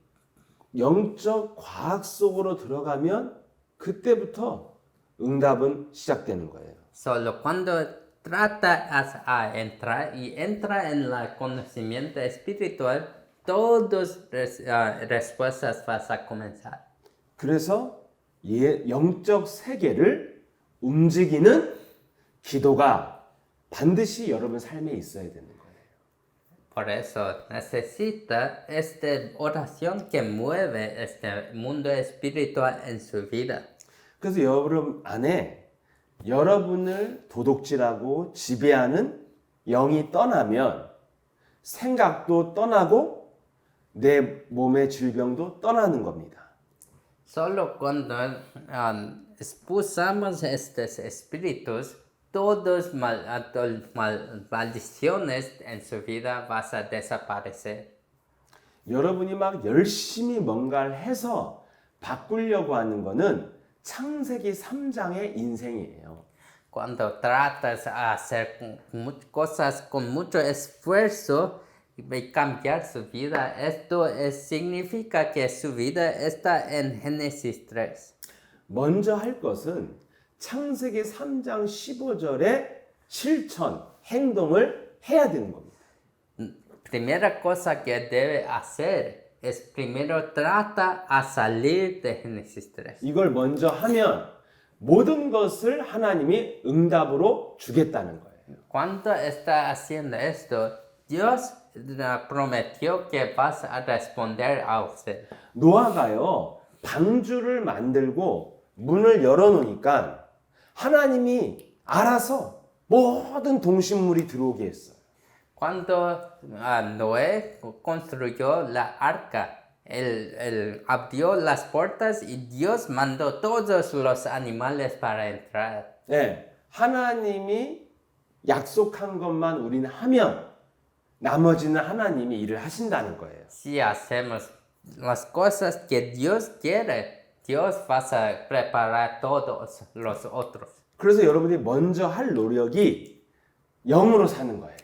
Speaker 1: 영적 과학 속으로 들어가면 그때부터 응답은 시작되는 거예요.
Speaker 2: Solo cuando tratas a entrar y entra en el conocimiento espiritual, todas respuestas vas a comenzar.
Speaker 1: 그래서 영적 세계를 움직이는 기도가 반드시 여러분 삶에 있어야 되는 거예요.
Speaker 2: Por eso necesita esta oración que mueve este mundo espiritual en su vida.
Speaker 1: 그래서 여러분 안에 여러분을 도둑질하고 지배하는 영이 떠나면 생각도 떠나고 내 몸의 질병도 떠나는 겁니다.
Speaker 2: Solo cuando expulsamos estos espíritus, todas maldiciones en su vida van a desaparecer.
Speaker 1: 여러분이 막 열심히 뭔가를 해서 바꾸려고 하는 거는 창세기 3장의 인생이에요.
Speaker 2: Cuando tratas a hacer cosas con mucho esfuerzo y cambiar su vida, esto significa que su vida está en Génesis 3.
Speaker 1: 먼저 할 것은 창세기 3장 15절의 실천, 행동을 해야 되는 겁니다.
Speaker 2: Primera cosa que debe hacer es primero trata a salir de Génesis 3.
Speaker 1: 이걸 먼저 하면 모든 것을 하나님이 응답으로 주겠다는 거예요.
Speaker 2: Cuando está haciendo esto, Dios prometió que vas a responder a usted.
Speaker 1: 노아가요, 방주를 만들고 문을 열어놓으니까 하나님이 알아서 모든 동식물이 들어오게 했어요.
Speaker 2: Cuando Noé construyó la arca, él abrió las puertas y Dios mandó todos los animales para entrar.
Speaker 1: 네, 하나님이 약속한 것만 우리는 하면 나머지는 하나님이 일을 하신다는 거예요.
Speaker 2: Si hacemos las cosas que Dios quiere, Dios va a preparar todos los otros.
Speaker 1: 그래서 여러분이 먼저 할 노력이 영으로 사는 거예요.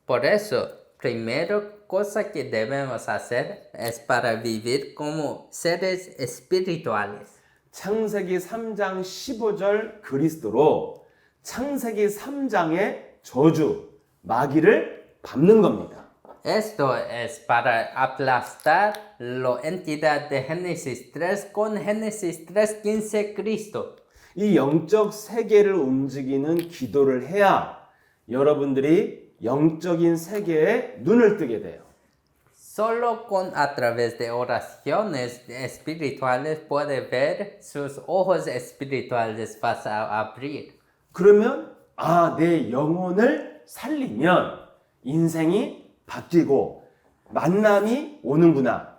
Speaker 2: Por eso, primero cosa que debemos hacer es para vivir como seres espirituales.
Speaker 1: 창세기 3장 15절 그리스도로 창세기 3장의 저주, 마귀를 밟는 겁니다.
Speaker 2: Esto es para aplastar la entidad de Génesis 3 con Génesis 3:15 Cristo.
Speaker 1: 이 영적 세계를 움직이는 기도를 해야 여러분들이 영적인 세계에 눈을 뜨게 돼요.
Speaker 2: Solo a través de oraciones espirituales puede ver sus ojos espirituales vas a abrir.
Speaker 1: 그러면 내 영혼을 살리면 인생이 바뀌고 만남이 오는구나.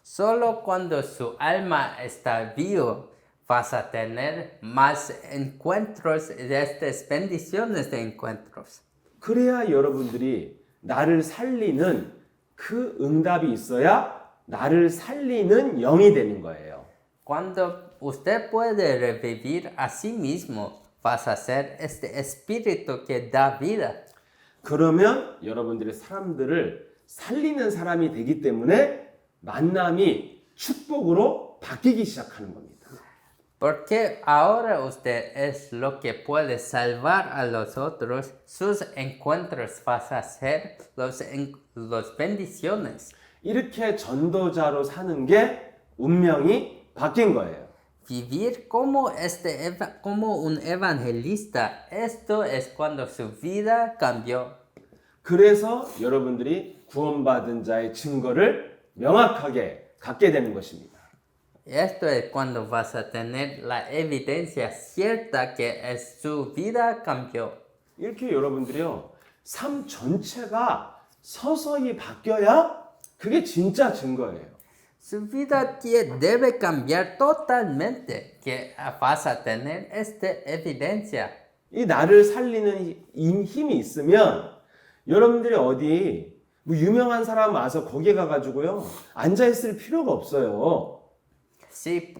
Speaker 2: Solo cuando su alma está vivo vas a tener más encuentros de estas bendiciones de encuentros.
Speaker 1: 그래야 여러분들이 나를 살리는 그 응답이 있어야 나를 살리는 영이 되는 거예요.
Speaker 2: Cuando usted puede revivir a sí mismo, vas a ser este espíritu que da vida.
Speaker 1: 그러면 여러분들이 사람들을 살리는 사람이 되기 때문에 만남이 축복으로 바뀌기 시작하는 겁니다.
Speaker 2: Porque ahora usted es lo que puede salvar a los otros, sus encuentros vas a ser los bendiciones.
Speaker 1: 이렇게 전도자로 사는 게 운명이 바뀐 거예요.
Speaker 2: Vivir como, como un evangelista, esto es cuando su vida cambió.
Speaker 1: 그래서 여러분들이 구원받은 자의 증거를 명확하게 갖게 되는 것입니다.
Speaker 2: Esto es cuando vas a tener la evidencia cierta que es su vida cambió.
Speaker 1: 이렇게 여러분들이요, 삶 전체가 서서히 바뀌어야 그게 진짜 증거예요.
Speaker 2: Su vida debe cambiar totalmente, que vas a tener esta evidencia.
Speaker 1: 이 나를 살리는 힘이 있으면 여러분들이 어디 뭐 유명한 사람 와서 거기에 가가지고요 앉아 있을 필요가 없어요.
Speaker 2: Si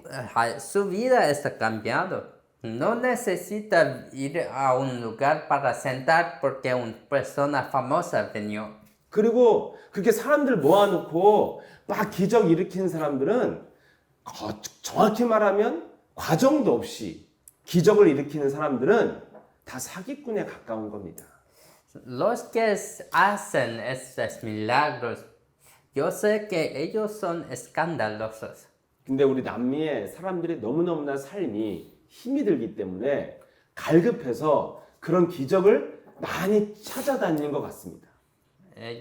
Speaker 2: su vida está cambiando, no necesita ir a un lugar para sentar porque una persona famosa vino.
Speaker 1: 그리고 그렇게 사람들 모아놓고 막 기적 일으키는 사람들은 정확히 말하면 과정도 없이 기적을 일으키는 사람들은 다 사기꾼에 가까운 겁니다.
Speaker 2: Los que hacen estos milagros, yo sé que ellos son escandalosos.
Speaker 1: 근데 우리 남미의 사람들이 너무너무나 삶이 힘이 들기 때문에 갈급해서 그런 기적을 많이 찾아다니는 것 같습니다.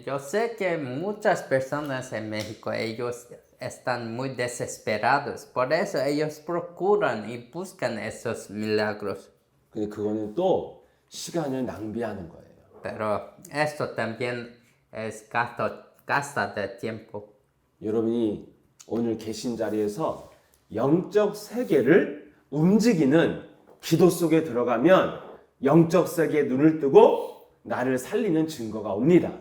Speaker 2: Yo sé que muchas personas en México, ellos están muy desesperados, por eso ellos procuran y buscan esos milagros.
Speaker 1: 근데 그거는 또 시간을 낭비하는 거예요.
Speaker 2: Pero esto también es gasta de tiempo.
Speaker 1: 여러분이 오늘 계신 자리에서 영적 세계를 움직이는 기도 속에 들어가면 영적 세계에 눈을 뜨고 나를 살리는 증거가 옵니다.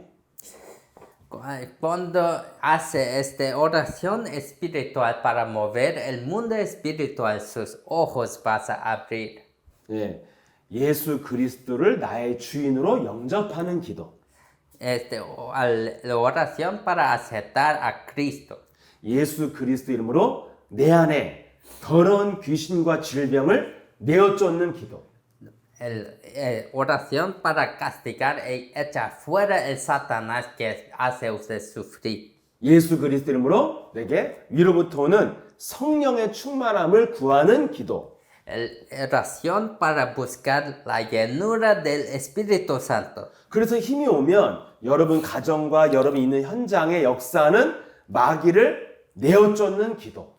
Speaker 2: Cuando hace esta oración espiritual para mover el mundo espiritual, sus ojos vas a abrir.
Speaker 1: 예, 예수 그리스도를 나의 주인으로 영접하는 기도.
Speaker 2: La oración para aceptar a Cristo.
Speaker 1: 예수 그리스도 이름으로 내 안에 더러운 귀신과 질병을 내어 쫓는 기도.
Speaker 2: Oración para castigar y echar fuera el Satanás que hace usted sufrir.
Speaker 1: 예수 그리스도 이름으로 내게 위로부터 오는 성령의 충만함을 구하는 기도.
Speaker 2: Oración para buscar la llenura del Espíritu Santo.
Speaker 1: 그래서 힘이 오면 여러분 가정과 여러분이 있는 현장의 역사는 마귀를 내어 쫓는 기도.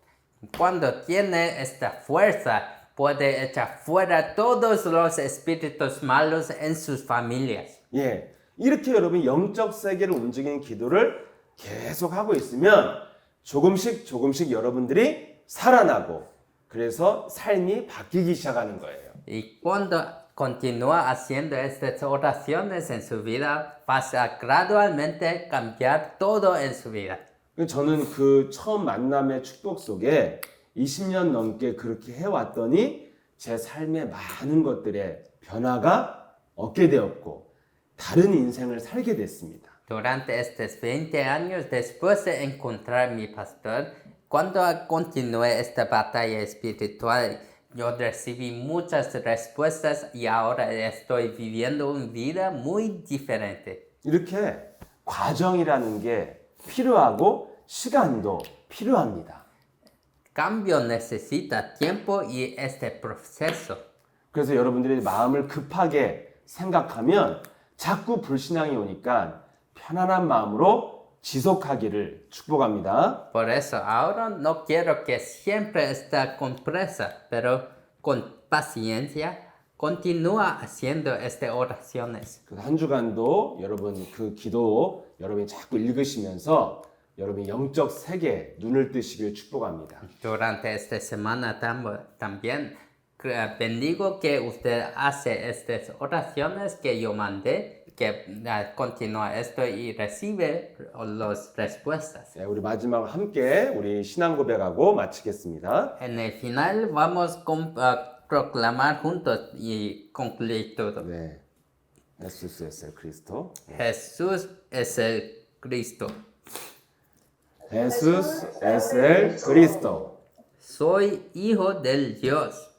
Speaker 2: Cuando tiene esta fuerza, puede echar fuera todos los espíritus malos en sus familias.
Speaker 1: 예, 이렇게 여러분 영적 세계를 움직이는 기도를 계속 하고 있으면 조금씩 여러분들이 살아나고 그래서 삶이 바뀌기 시작하는 거예요.
Speaker 2: Y cuando continúa haciendo estas oraciones en su vida, vas a gradualmente cambiar todo en su vida.
Speaker 1: 저는 그 처음 만남의 축복 속에 20년 넘게 그렇게 해왔더니 제 삶의 많은 것들의 변화가 얻게 되었고 다른 인생을 살게 됐습니다.
Speaker 2: Durante estos 20 años después de encontrar mi pastor, cuando continué esta batalla espiritual, yo recibí muchas respuestas y ahora estoy viviendo una vida muy diferente.
Speaker 1: 이렇게 과정이라는 게 필요하고 시간도 필요합니다.
Speaker 2: Cambio necesita tiempo y este proceso.
Speaker 1: 그래서 여러분들이 마음을 급하게 생각하면 자꾸 불신앙이 오니까 편안한 마음으로 지속하기를 축복합니다.
Speaker 2: Por eso ahora no quiero que siempre esté con presa, pero con paciencia continúa haciendo estas oraciones.
Speaker 1: 그 한 주간도 여러분 그 기도 여러분이 자꾸 읽으시면서 여러분이 영적 세계에 눈을 뜨시길 축복합니다.
Speaker 2: Durante esta semana también bendigo que usted hace estas oraciones que yo mandé, que continúa esto y recibe las respuestas.
Speaker 1: 네, 우리 마지막 함께 우리 신앙 고백하고 마치겠습니다.
Speaker 2: En el final vamos a proclamar juntos y concluir todo.
Speaker 1: 네, 예수 es el Cristo.
Speaker 2: Jesús es el Cristo.
Speaker 1: Jesús es el Cristo.
Speaker 2: Soy hijo del Dios.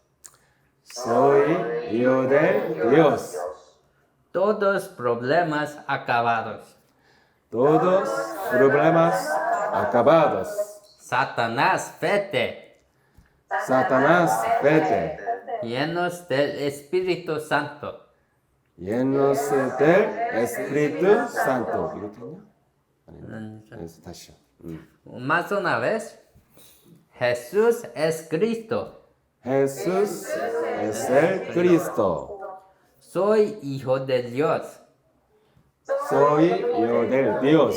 Speaker 1: Soy hijo de Dios.
Speaker 2: Todos problemas acabados.
Speaker 1: Todos problemas acabados.
Speaker 2: Satanás, vete.
Speaker 1: Satanás, vete.
Speaker 2: Llenos del Espíritu Santo.
Speaker 1: Llenos del Espíritu Santo. 이거 됐냐? 아니요. 다시요.
Speaker 2: Más una vez. Jesús es Cristo.
Speaker 1: Jesús es el Cristo.
Speaker 2: Soy hijo de Dios.
Speaker 1: Soy hijo de Dios.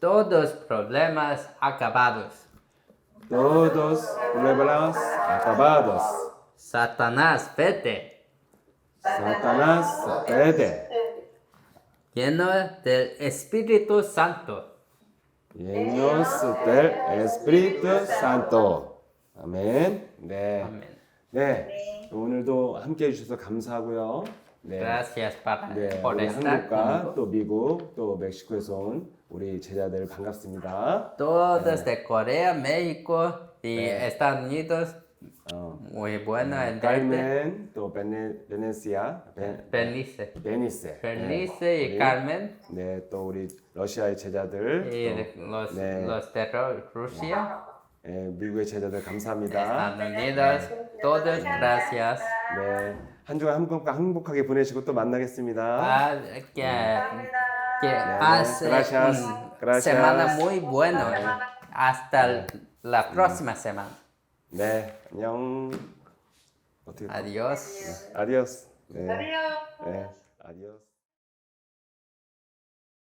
Speaker 2: Todos problemas acabados.
Speaker 1: Todos problemas acabados.
Speaker 2: Satanás, vete.
Speaker 1: Satanás, vete.
Speaker 2: Lleno del Espíritu Santo.
Speaker 1: Llenos del Espíritu Santo. 아멘. 네.
Speaker 2: 아멘.
Speaker 1: 네. 오늘도 함께 해주셔서 감사하고요. 네.
Speaker 2: Gracias
Speaker 1: 네.
Speaker 2: por
Speaker 1: 우리
Speaker 2: estar
Speaker 1: 한국과
Speaker 2: conmigo.
Speaker 1: 또 미국 또 멕시코에서 온 우리 제자들 반갑습니다.
Speaker 2: Todos de Corea, México y Estados Unidos. Muy bueno el verte.
Speaker 1: Carmen, 또 베네시아,
Speaker 2: Bernice.
Speaker 1: 베니세.
Speaker 2: Bernice
Speaker 1: 네.
Speaker 2: y Carmen.
Speaker 1: 네, 또 우리 러시아의 제자들,
Speaker 2: Y
Speaker 1: 또, 네,
Speaker 2: los de Rusia.
Speaker 1: 미국의 제자들 감사합니다.
Speaker 2: Estados Unidos. Todos gracias.
Speaker 1: 네, 한 주간 행복하게 보내시고 또 만나겠습니다.
Speaker 2: Que pase
Speaker 1: gracias,
Speaker 2: una
Speaker 1: gracias.
Speaker 2: semana muy buena. Hasta la próxima semana.
Speaker 1: 네, 안녕. 어떻게?
Speaker 2: Adiós.
Speaker 1: 아디오스. 네,
Speaker 3: Adiós.
Speaker 1: 네, 아디오스.